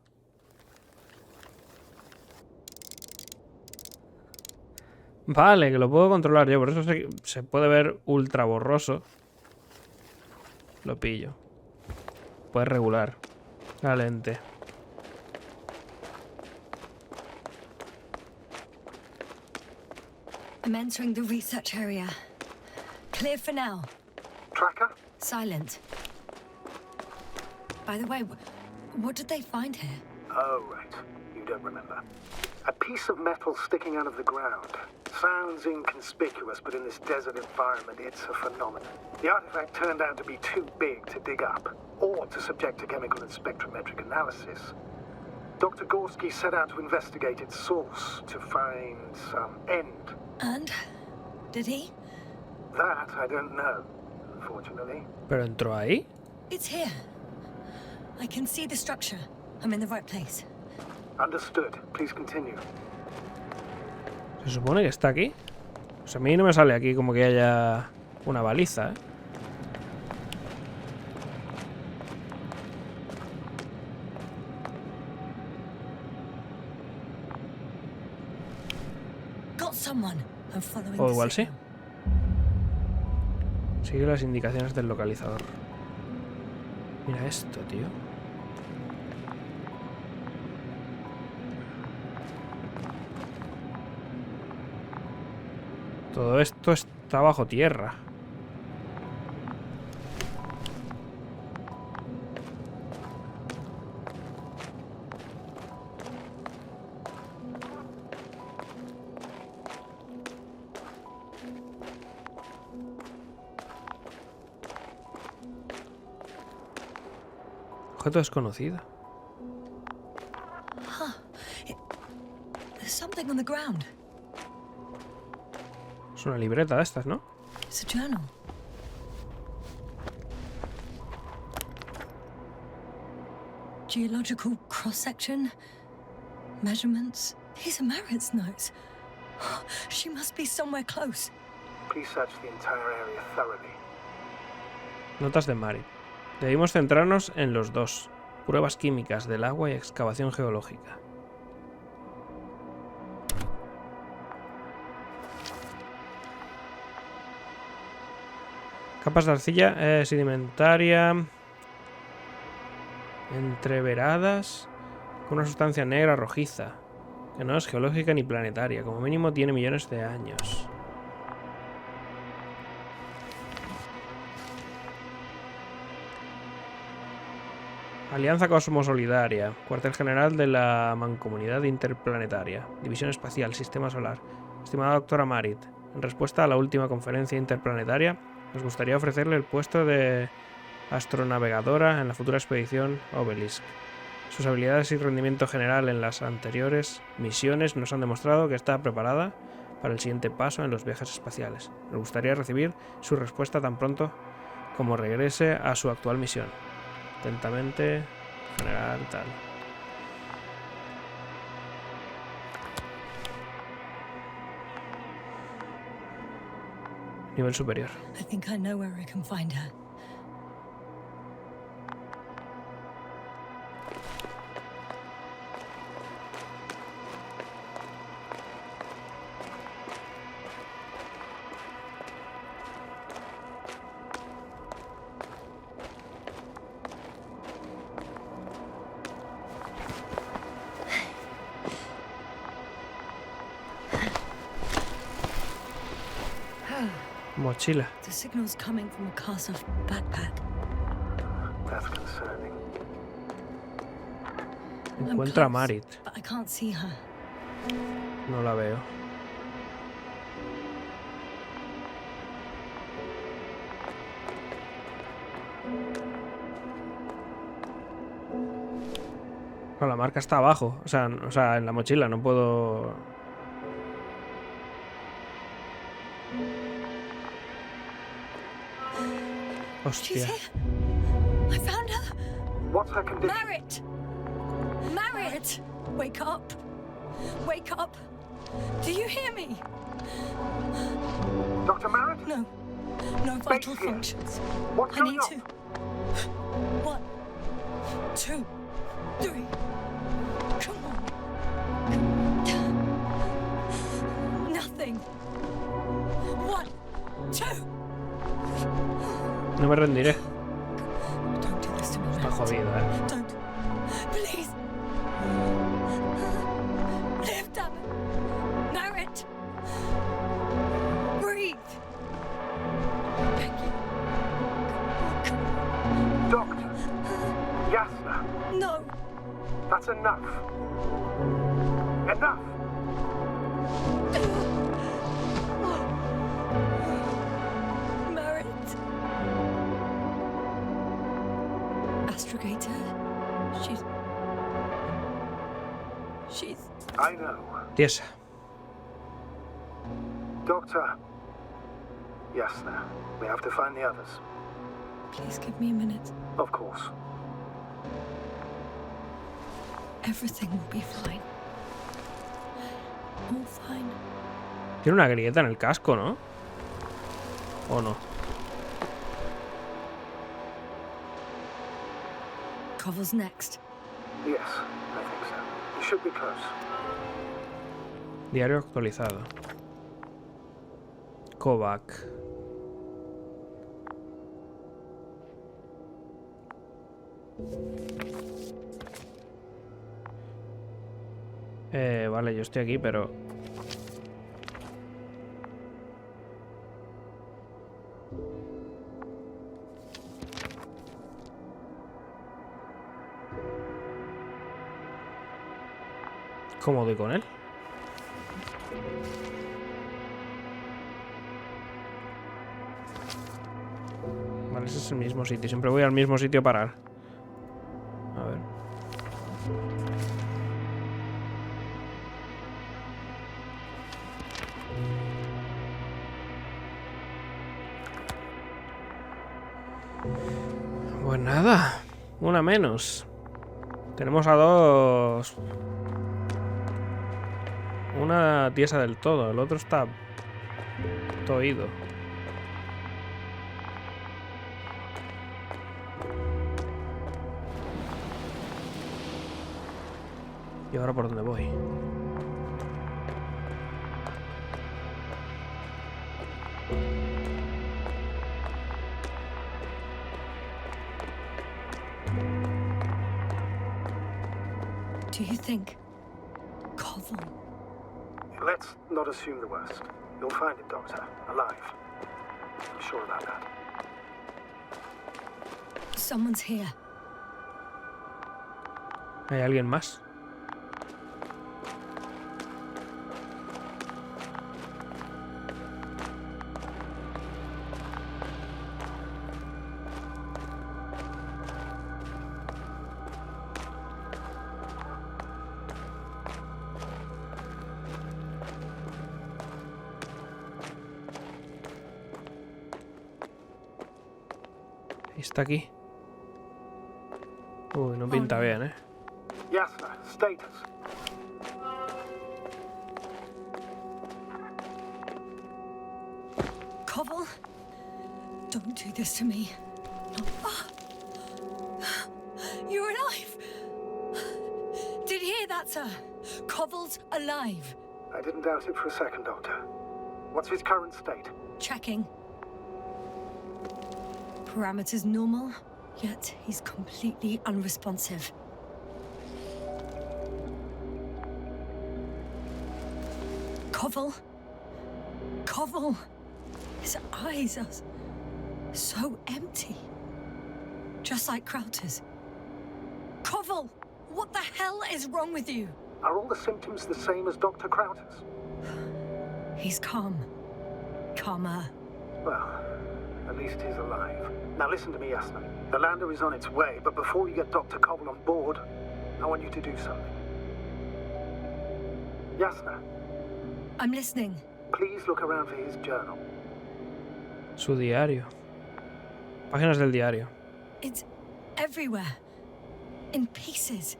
Vale, que lo puedo controlar yo. Por eso se puede ver ultra borroso. Lo pillo. Puedes regular la lente. I'm entering the research area. Clear for now. Tracker? Silent. By the way, what did they find here? Oh, right. You don't remember. A piece of metal sticking out of the ground. Sounds inconspicuous, but in this desert environment, it's a phenomenon. The artifact turned out to be too big to dig up, or to subject to chemical and spectrometric analysis. Dr. Gorski set out to investigate its source, to find some end. And? Did he? That I don't know, unfortunately. ¿Pero entró ahí? It's here. I can see the structure. I'm in the right place. Understood. Please continue. Se supone que está aquí. Pues a mí no me sale aquí como que haya una baliza, ¿eh? Got someone. I'm following O the igual sí. signal. Sigue las indicaciones del localizador. Mira esto, tío. Todo esto está bajo tierra. Objeto desconocido. There's something on the ground. Es una libreta de estas, ¿no? It's a journal. Geological cross-section. Measurements. These are Marit's notes. She must be somewhere close. Please search the entire area thoroughly. Notas de Mari. Debimos centrarnos en los dos. Pruebas químicas del agua y excavación geológica. Capas de arcilla sedimentaria entreveradas con una sustancia negra rojiza que no es geológica ni planetaria, como mínimo tiene millones de años. Alianza Cosmosolidaria, cuartel general de la Mancomunidad Interplanetaria, División Espacial, Sistema Solar. Estimada doctora Marit, en respuesta a la última conferencia interplanetaria, nos gustaría ofrecerle el puesto de astronavegadora en la futura expedición Obelisk. Sus habilidades y rendimiento general en las anteriores misiones nos han demostrado que está preparada para el siguiente paso en los viajes espaciales. Nos gustaría recibir su respuesta tan pronto como regrese a su actual misión. Atentamente, general, tal. Nivel superior. I think I know where I can find her. Mochila. The signal's coming from a cast off backpack. That's concerning. Encuentra a I'm close, Marit. But I can't see her. No la veo. No, la marca está abajo. O sea, en la mochila. No puedo... Hostia. I found her. What's her condition? Marriott! Marriott! Wake up. Wake up. Do you hear me? Dr. Marriott? No. No vital Space here. functions. What's I going need on? to. 1, 2, 3. Come on. Nothing. 1, 2. No me rendiré. Don't do this to me. Está jodido, ¿eh? Don't. Please. Live, damn it. Marriott. Breathe. Thank you. Doctor. Yasna. No. That's enough. Enough. Marriott. Astrogator. She's. I know. Tiesa. Doctor. Yasna. We have to find the others. Please give me a minute. Of course. Everything will be fine. All fine. Tiene una grieta en el casco, ¿no? ¿O no? Cover's next. Yes, I think so. You should be close. Diario actualizado. Kovac. Vale, yo estoy aquí, pero... ¿Cómo doy con él? Vale, ese es el mismo sitio. Siempre voy al mismo sitio a parar. A ver. Pues nada. Una menos. Tenemos a dos. Una tiesa del todo. El otro está toído. ¿Y ahora por dónde voy? Do you think? Koval. Let's not assume the worst. You'll find him, Doctor. Alive. I'm sure about that. Someone's here. ¿Hay alguien más? Está aquí. Uy, no pinta bien, ¿eh? Yasna, status. Koval, don't do this to me. No. Ah. You're alive. Did you hear that, sir? Koval's alive. I didn't doubt it for a second, Doctor. What's his current state? Checking. Parameters normal, yet he's completely unresponsive. Koval? Koval? His eyes are so empty. Just like Krauter's. Koval! What the hell is wrong with you? Are all the symptoms the same as Dr. Krauter's? He's calm. Calmer. Well, at least he's alive. Now listen to me, Yasna. The lander is on its way, but before you get Dr. Koval on board, I want you to do something. Yasna, I'm listening. please look around for his journal. Su diario. Páginas del diario. It's everywhere. In pieces.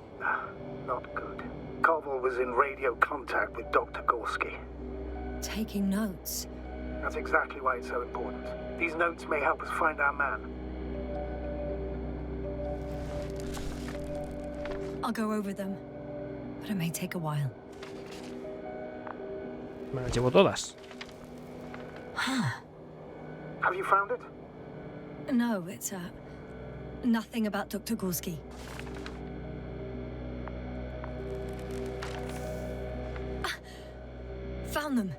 Not good. Koval was in radio contact with Dr. Gorski. Taking notes. That's exactly why it's so important. These notes may help us find our man. I'll go over them. But it may take a while. Me las llevo todas. Have you found it? No, it's nothing about Dr. Gorski. Found them.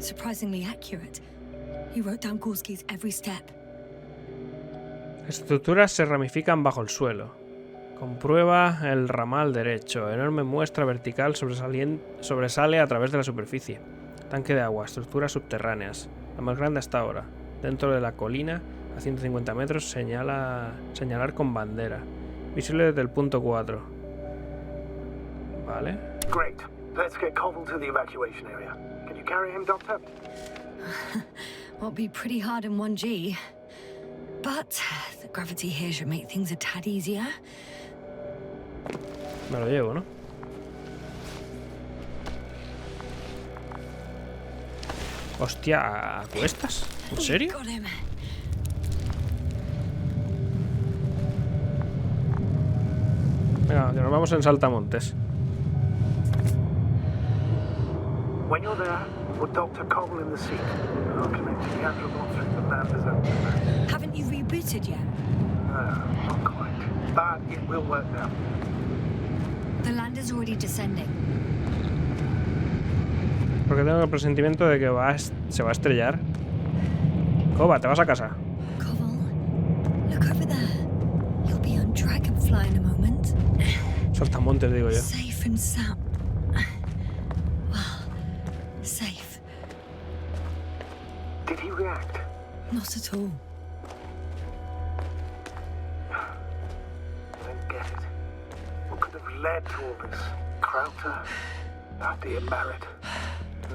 Surprisingly accurate. He wrote down Gorski's every step. Las estructuras se ramifican bajo el suelo. Comprueba el ramal derecho. Enorme muestra vertical sobresale a través de la superficie. Tanque de agua. Estructuras subterráneas. La más grande hasta ahora. Dentro de la colina, a 150 metros, señalar con bandera. Visible desde el punto 4. Vale. Great. Let's get Koval to the evacuation area. Can you carry him, Doctor? Will be pretty hard in 1G. But the gravity here should make things a tad easier. Me lo llevo, ¿no? Hostia, ¿a cuestas? ¿En serio? Got him. Venga, que nos vamos en saltamontes. When you're there, put Dr. Koval in the seat. I'll connect the Androbot through the landers up there. Haven't you rebooted yet? Not quite. But it will work now. The lander's already descending. Porque tengo el presentimiento de que se va a estrellar. Koba, te vas a casa. Koval, look over there. You'll be on Dragonfly in a moment. Saltamontes, digo yo. Safe and sound. Well, safe. Did he react? Not at all. I don't get it. What could have led to all this? Krauter? Dear Merritt?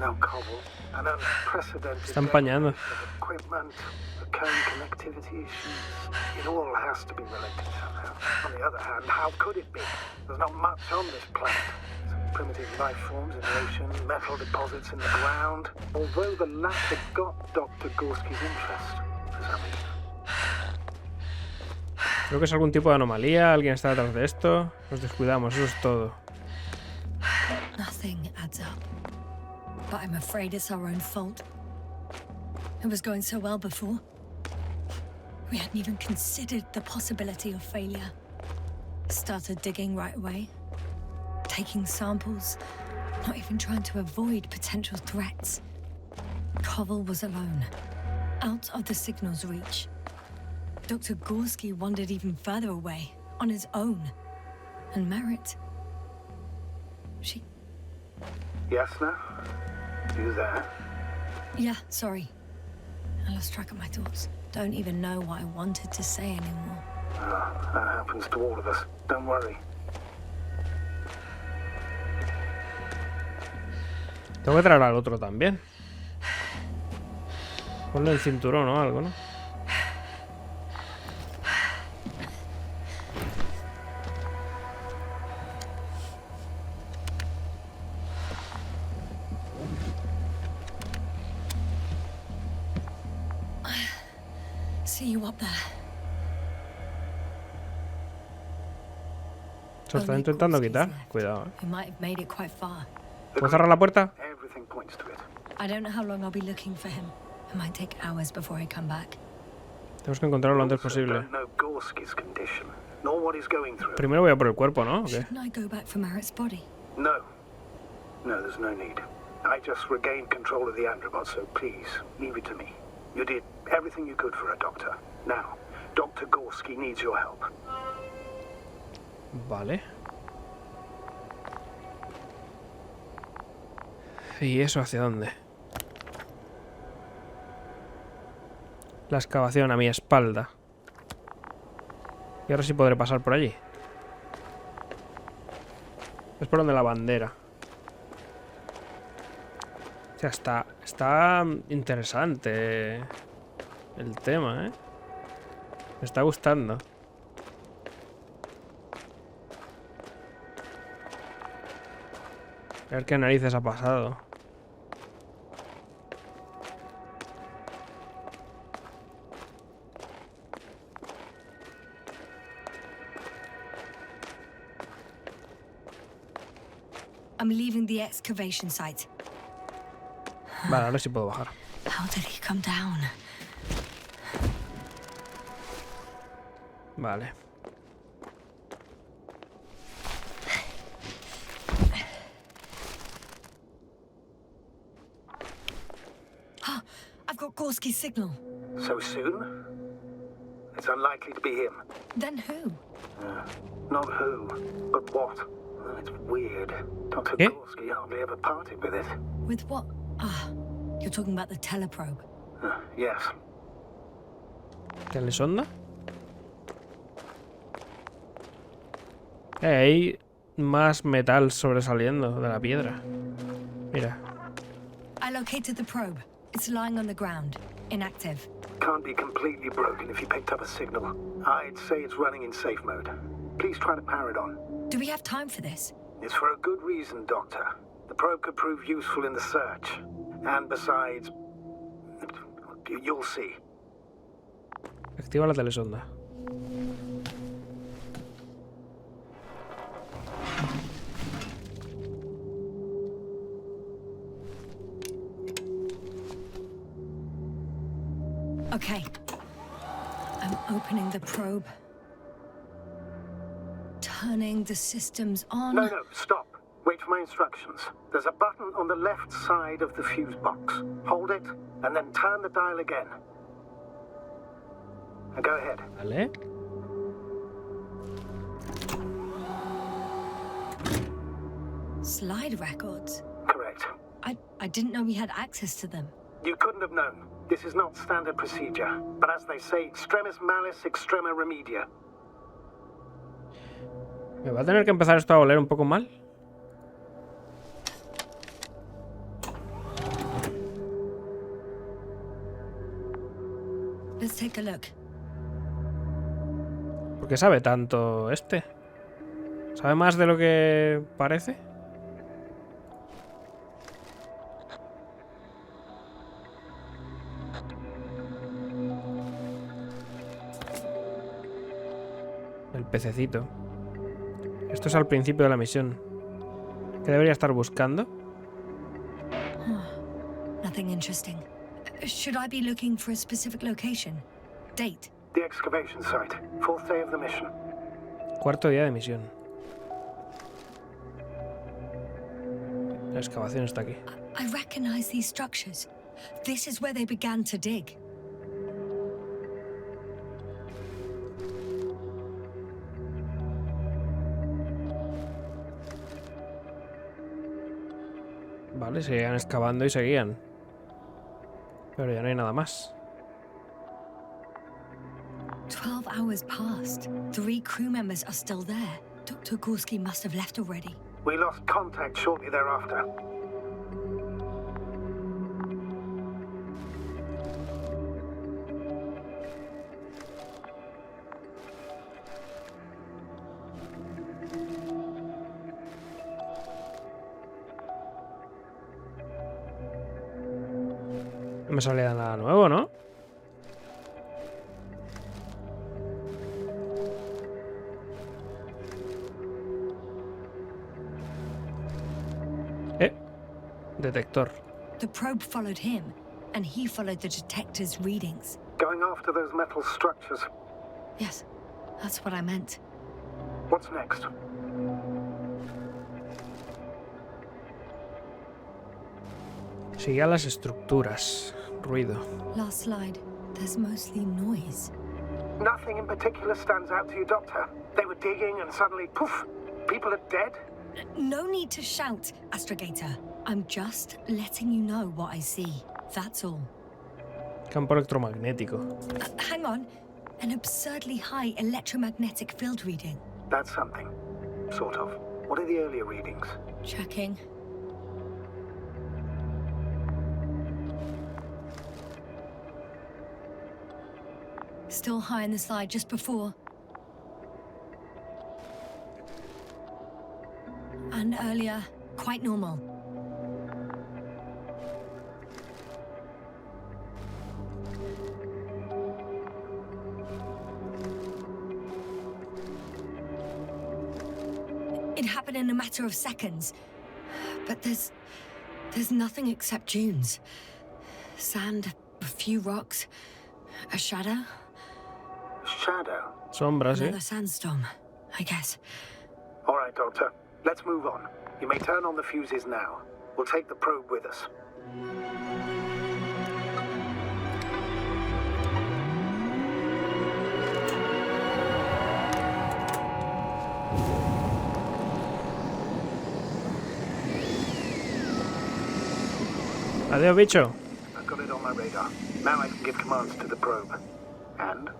No Koval. An unprecedented Está empañando. of equipment, recurring connectivity issues. It all has to be related somehow. On the other hand, how could it be? There's not much on this planet. Some primitive life forms in the ocean, metal deposits in the ground. Although the latter got Dr. Gorski's interest, for some reason. Creo que es algún tipo de anomalía, alguien está detrás de esto. Nos descuidamos, eso es todo. Nothing adds up. But I'm afraid it's our own fault. It was going so well before. We hadn't even considered the possibility of failure. Started digging right away. Taking samples. Not even trying to avoid potential threats. Koval was alone. Out of the signal's reach. Dr. Gorski wandered even further away. On his own. And Merritt... She... Yasna? You there? Yeah, sorry. I lost track of my thoughts. Don't even know what I wanted to say anymore. That happens to all of us. Don't worry. Tengo que traer al otro también. Ponle el cinturón o algo, ¿no? See you up there. Se lo está intentando quitar. Cuidado, We might have made it quite far. ¿Puedo cerrar la puerta? Everything points to it. I don't know how long I'll be looking for him. It might take hours before I come back. Tenemos que encontrarlo lo antes Also posible. don't know Gorski's condition, nor what he's going through. Primero voy a por el cuerpo, ¿no? ¿O qué? Shouldn't I go back for Merritt's body? No. No, there's no need. I just regained control of the Androbot, so please, leave it to me. You did everything you could for her, Doctor. Now, Dr. Gorski needs your help. Vale. ¿Y eso hacia dónde? La excavación a mi espalda. Y ahora sí podré pasar por allí. Es por donde la bandera. O sea, está interesante el tema, ¿eh? Me está gustando. A ver qué narices ha pasado. I'm leaving the excavation site. Vale, ahora sí puedo bajar. How did he come down? Vale. I've got Gorski's signal. So soon? It's unlikely to be him. Then who? Not who, but what. It's weird. Dr. Eh? Gorski hardly ever parted with it. With what? You're talking about the teleprobe. Yes. ¿Telesonda? Hay más metal sobresaliendo de la piedra. Mira. I located the probe. It's lying on the ground, inactive. Can't be completely broken if you picked up a signal. I'd say it's running in safe mode. Please try to power it on. Do we have time for this? It's for a good reason, Doctor. The probe could prove useful in the search. And besides, you'll see. Activa la telesonda. Okay. I'm opening the probe. Turning the systems on. No, stop. Wait for my instructions. There's a button on the left side of the fuse box. Hold it, and then turn the dial again. Now go ahead. Vale. Slide records. Correct. I didn't know we had access to them. You couldn't have known. This is not standard procedure. But as they say, extremis malice, extrema remedia. ¿Me va a tener que empezar esto a oler un poco mal? Let's take a look. ¿Por qué sabe tanto este? ¿Sabe más de lo que parece? El pececito. Esto es al principio de la misión. ¿Qué debería estar buscando? Nothing interesting. Should I be looking for a specific location? Date? The excavation site. 4th day of the mission. Cuarto día de misión. La excavación está aquí. I recognize these structures. This is where they began to dig. Vale, seguían excavando y seguían. Pero ya no hay nada más. 12 hours passed. 3 crew members are still there. Dr. Gorski must have left already. We lost contact shortly thereafter. No me sale nada nuevo, ¿no? Detector. The probe followed him, and he followed the detector's readings. Going after those metal structures. Yes, that's what I meant. What's next? Sigue a las estructuras. Ruido. Last slide. There's mostly noise. Nothing in particular stands out to you, Doctor. They were digging and suddenly, poof, people are dead? No need to shout, Astrogator. I'm just letting you know what I see. That's all. Campo electromagnético. Hang on. An absurdly high electromagnetic field reading. That's something. Sort of. What are the earlier readings? Checking. Still high in the slide just before. And earlier, quite normal. It happened in a matter of seconds. But there's nothing except dunes. Sand, a few rocks, a shadow. Shadow? Sombras, Another sandstorm, I guess. All right, Doctor. Let's move on. You may turn on the fuses now. We'll take the probe with us. Adiós, bicho. I've got it on my radar. Now I can give commands to the probe. And?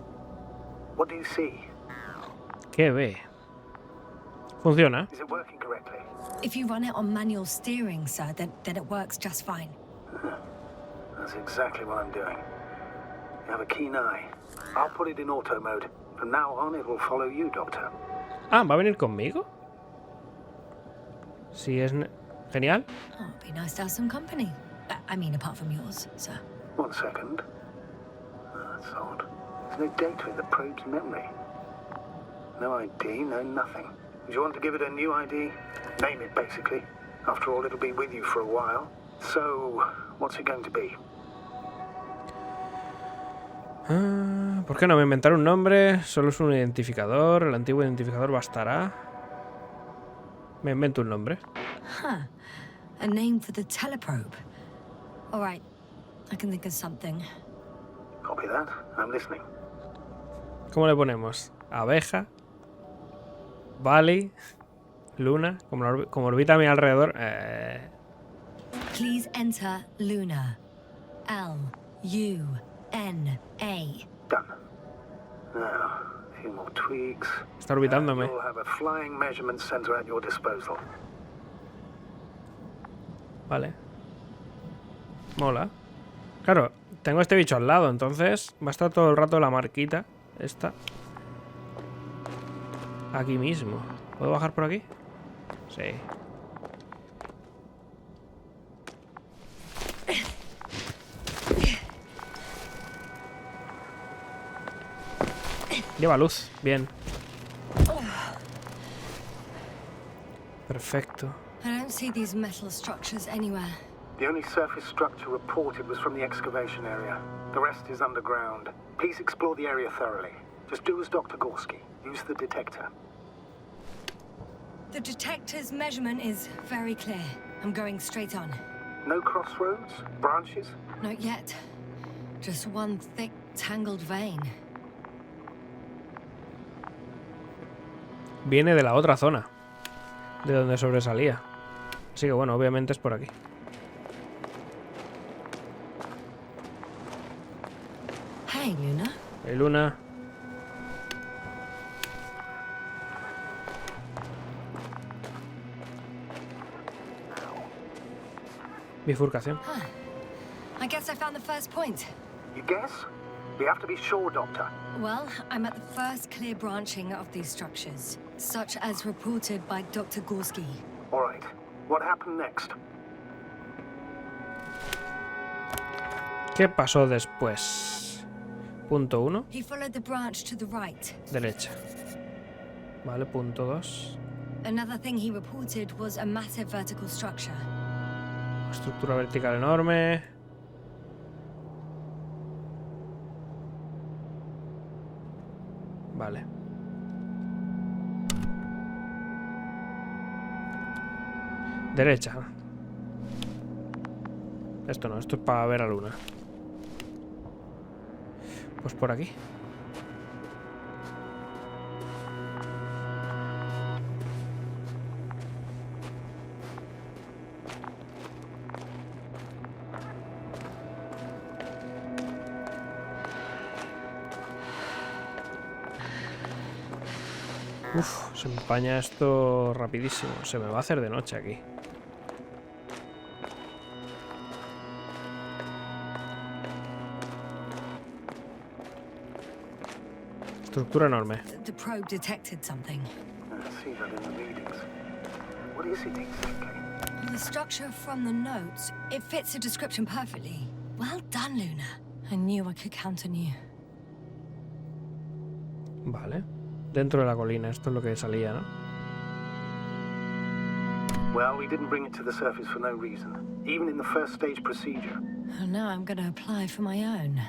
What do you see? ¿Qué ve? Funciona. Is it working correctly? If you run it on manual steering, sir, then it works just fine. That's exactly what I'm doing. You have a keen eye. I'll put it in auto mode. From now on, it will follow you, Doctor. Ah, ¿va a venir conmigo? Sí, es... Genial. Oh, it'd be nice to have some company. I mean, apart from yours, sir. 1 second. That's odd. There's no data in the probe's memory. No ID, no nothing. Do you want to give it a new ID? Name it, basically. After all, it'll be with you for a while. So, what's it going to be? ¿Por qué no me inventar un nombre? Solo es un identificador. El antiguo identificador bastará. Me invento un nombre. Huh. A name for the teleprobe. All right. I can think of something. Copy that. I'm listening. ¿Cómo le ponemos? Abeja. Valley. Luna. Como orbita a mi alrededor. Please enter Luna. L-U-N-A. Done. Now, a few more tweaks. Está orbitándome. You'll have a flying measurement center at your disposal. Vale. Mola. Claro, tengo este bicho al lado, entonces va a estar todo el rato la marquita. Esta. Aquí mismo. ¿Puedo bajar por aquí? Sí. Lleva luz. Bien. Perfecto. I don't see these metal structures anywhere. The only surface structure reported was from the excavation area. The rest is underground. Please explore the area thoroughly. Just do as Dr. Gorski. Use the detector. The detector's measurement is very clear. I'm going straight on. No crossroads? Branches? Not yet. Just one thick, tangled vein. Viene de la otra zona. De donde sobresalía. Así que bueno, obviamente es por aquí. Hey, Luna. Hey, Luna. Bifurcación. Huh. I guess I found the first point. You guess? We have to be sure, Doctor. Well, I'm at the first clear branching of these structures, such as reported by Dr. Gorski. All right. What happened next? ¿Qué pasó después? Punto 1. He followed the branch to the right. Derecha. Vale, punto 2. Another thing he reported was a massive vertical structure. Estructura vertical enorme. Vale. Derecha. Esto no, esto es para ver a Luna. Pues por aquí. Uf, se empaña esto rapidísimo. Se me va a hacer de noche aquí. Estructura enorme. The probe detected something. I see that in the readings. What is it exactly? The structure from the notes, it fits the description perfectly. Well done, Luna. I knew I could count on you. Vale. Dentro de la colina, esto es lo que salía, ¿no? Well, we didn't bring it to the surface for no reason, even in the first stage procedure. And now I'm going to apply for my own.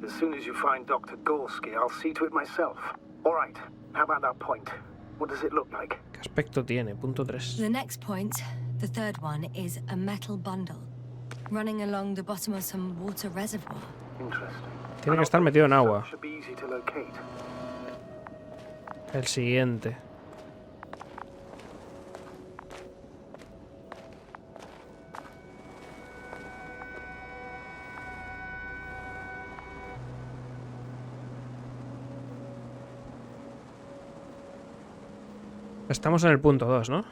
As soon as you find Dr. Gorski, I'll see to it myself. All right, how about that point? What does it look like? ¿Qué aspecto tiene? Punto 3. The next point, the third one, is a metal bundle running along the bottom of some water reservoir. Interesting. Tiene que estar metido en agua. Should be easy to locate. El siguiente. Estamos en el punto 2, ¿no?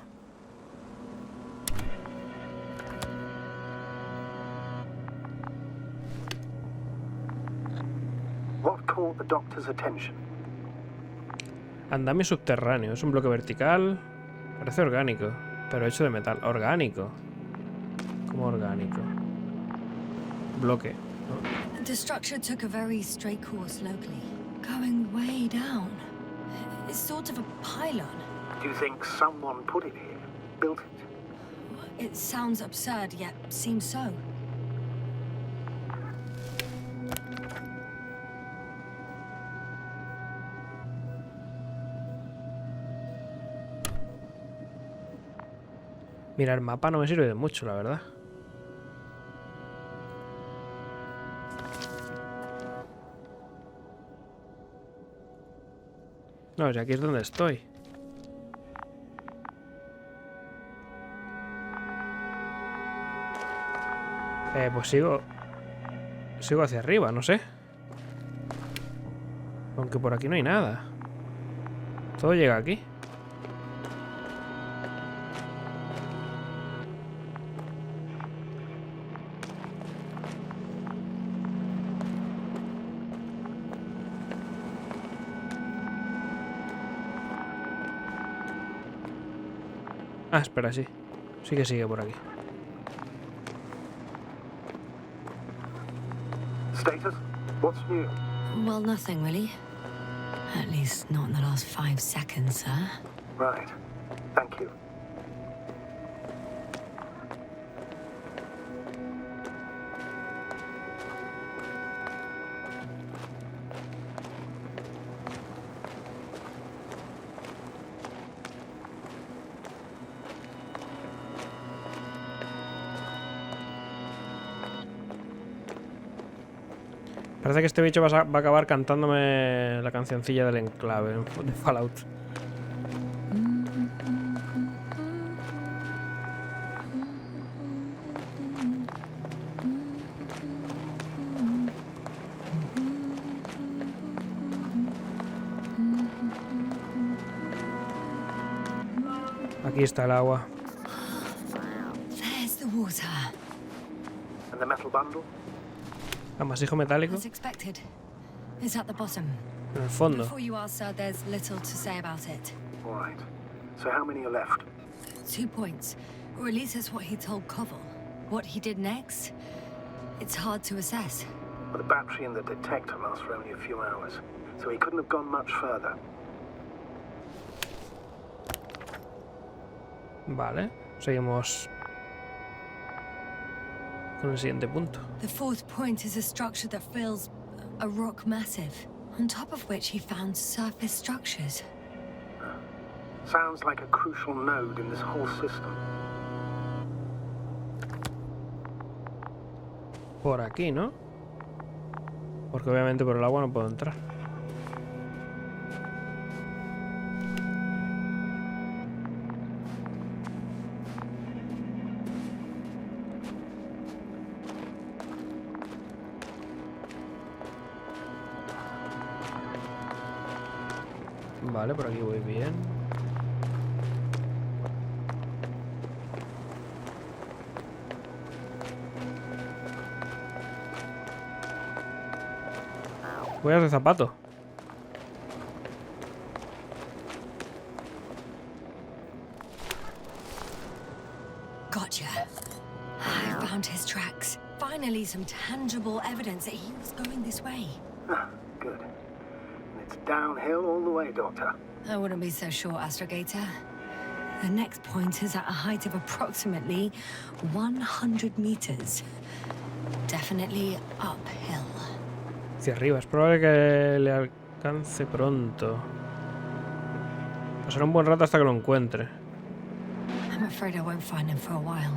What caught the doctor's attention? Andamio subterráneo. Es un bloque vertical. Parece orgánico, pero hecho de metal. Orgánico. ¿Cómo orgánico? Bloque, ¿no? The structure took a very straight course locally, going way down. It's sort of a pylon. Do you think someone put it here? Built it? It sounds absurd, yet seems so. Mira, el mapa no me sirve de mucho, la verdad. No, si aquí es donde estoy. Pues sigo hacia arriba, no sé. Aunque por aquí no hay nada. Todo llega aquí. Ah, espera, sí. Sí que sigue por aquí. Status? What's new? Well, nothing really. At least not in the last 5 seconds, sir. Right. Thank you. Parece que este bicho va a acabar cantándome la cancioncilla del enclave de Fallout. Aquí está el agua. There's the water. And the metal bundle? Amasijo metálico. As expected. It's at the bottom. En el fondo. Before you ask, sir, there's little to say about it. All right. So how many are left? 2 points. Or at least that's what he told Koval. What he did next, it's hard to assess. Well, the battery in the detector lasts for only a few hours, so he couldn't have gone much further. Vale. Seguimos con el siguiente punto. The 4th point is a structure that fills a rock massive, on top of which he found surface structures. Sounds like a crucial node in this whole system. Por aquí, ¿no? Porque obviamente por el agua no puedo entrar. Vale, por aquí voy bien. Huellas de zapato. finally some tangible evidence that he was going this way. Ah, good. And it's downhill all the way, Doctor. I wouldn't be so sure, Astrogator. The next point is at a height of approximately 100 meters. Definitely uphill. Hacia arriba. Es probable que le alcance pronto. Pasará un buen rato hasta que lo encuentre. I'm afraid I won't find him for a while.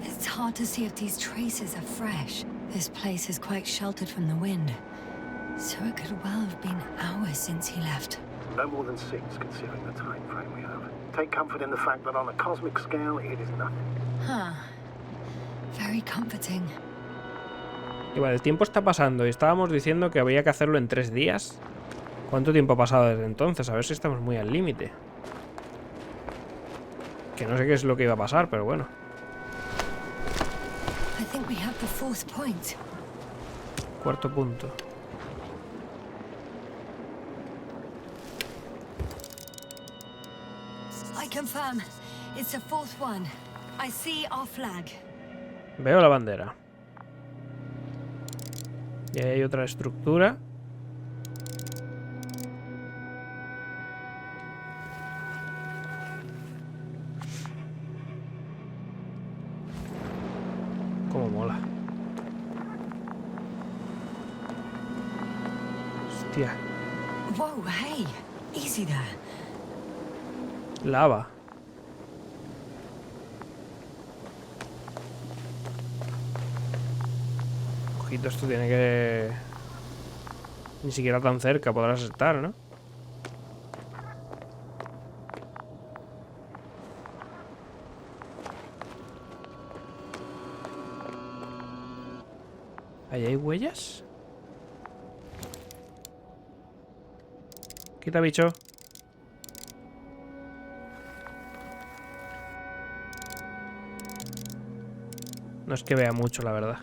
It's hard to see if these traces are fresh. This place is quite sheltered from the wind. So it could well have been hours since he left. No more than 6, considering the time frame we have. Take comfort in the fact that on a cosmic scale, it is nothing. Huh. Very comforting. Y vale, el tiempo está pasando y estábamos diciendo que había que hacerlo en 3 días. ¿Cuánto tiempo ha pasado desde entonces? A ver si estamos muy al límite. Que no sé qué es lo que iba a pasar, pero bueno. I think we have the 4th point. Cuarto punto. I confirm. It's the 4th one. I see our flag. Veo la bandera. Y ahí hay otra estructura. Cómo mola. Hostia. Whoa, hey. Easy there. Lava. Ojito, esto tiene que... Ni siquiera tan cerca podrás estar, ¿no? ¿Ahí hay huellas? Quita, bicho. No es que vea mucho, la verdad.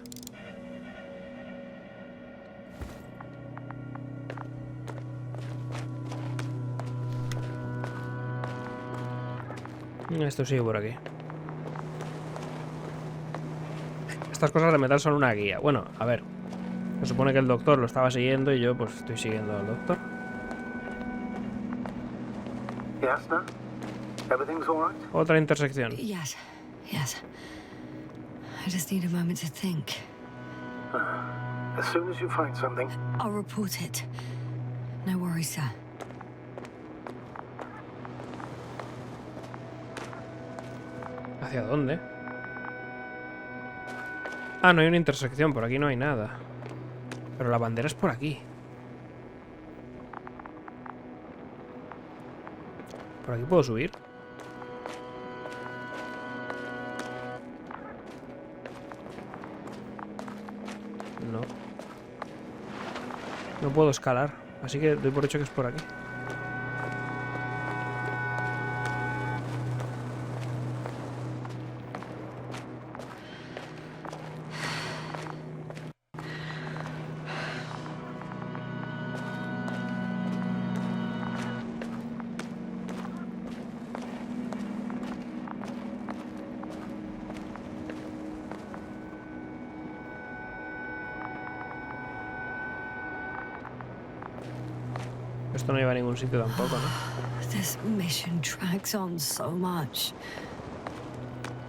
Esto sigue por aquí. Estas cosas de metal son una guía. Bueno, a ver. Se supone que el doctor lo estaba siguiendo y yo pues estoy siguiendo al doctor. Yasna? Everything's all right? Otra intersección. Yes, yes. I just need a moment to think. As soon as you find something, I'll report it. No worries, sir. ¿Hacia dónde? Ah, no hay una intersección. Por aquí no hay nada. Pero la bandera es por aquí. ¿Por aquí puedo subir? No. No puedo escalar. Así que doy por hecho que es por aquí. Esto no lleva a ningún sitio tampoco, ¿no? This mission drags on so much.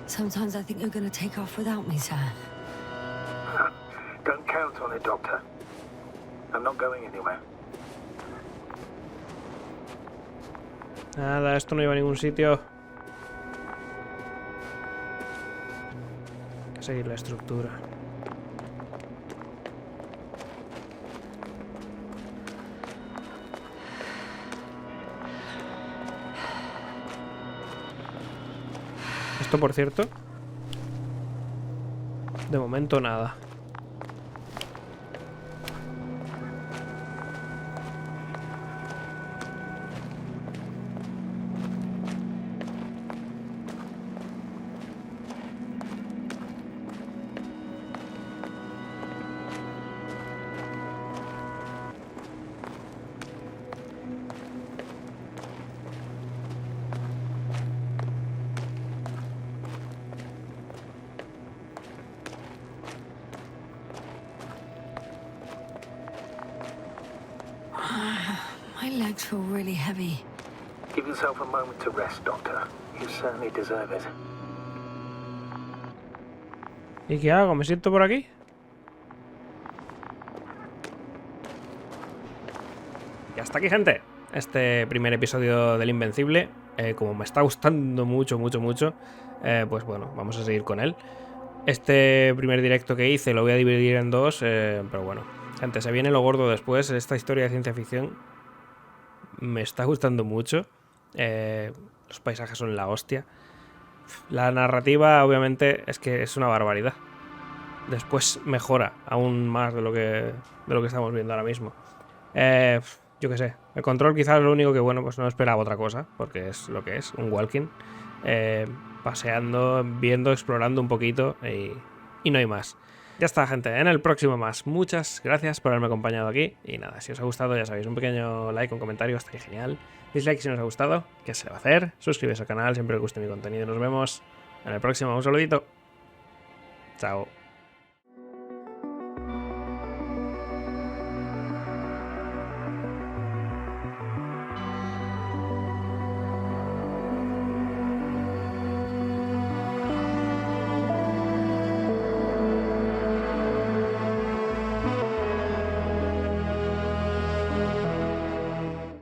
Sometimes I think you're gonna take off without me, sir. don't count on it, Doctor. I'm not going anywhere. Nada, esto no lleva a ningún sitio. Hay que seguir la estructura. Esto, por cierto, de momento nada. legs feel really heavy. Give yourself a moment to rest, Doctor. You certainly deserve it. ¿Y qué hago? ¿Me siento por aquí? Y hasta aquí, gente. Este primer episodio del Invencible. Como me está gustando mucho, pues bueno, vamos a seguir con él. Este primer directo que hice lo voy a dividir en dos, pero bueno, gente, se viene lo gordo después. Esta historia de ciencia ficción me está gustando mucho. Los paisajes son la hostia. La narrativa, obviamente, es que es una barbaridad. Después mejora aún más de lo que estamos viendo ahora mismo. Yo qué sé, el control quizás es lo único que, bueno, pues no esperaba otra cosa, porque es lo que es, un walking. Paseando, viendo, explorando un poquito y no hay más. Ya está, gente, en el próximo más. Muchas gracias por haberme acompañado aquí. Y nada, si os ha gustado, ya sabéis, un pequeño like, un comentario, estaría genial. Dislike si no os ha gustado, ¿qué se le va a hacer? Suscribiros al canal siempre que os guste mi contenido. Nos vemos en el próximo. Un saludito. Chao.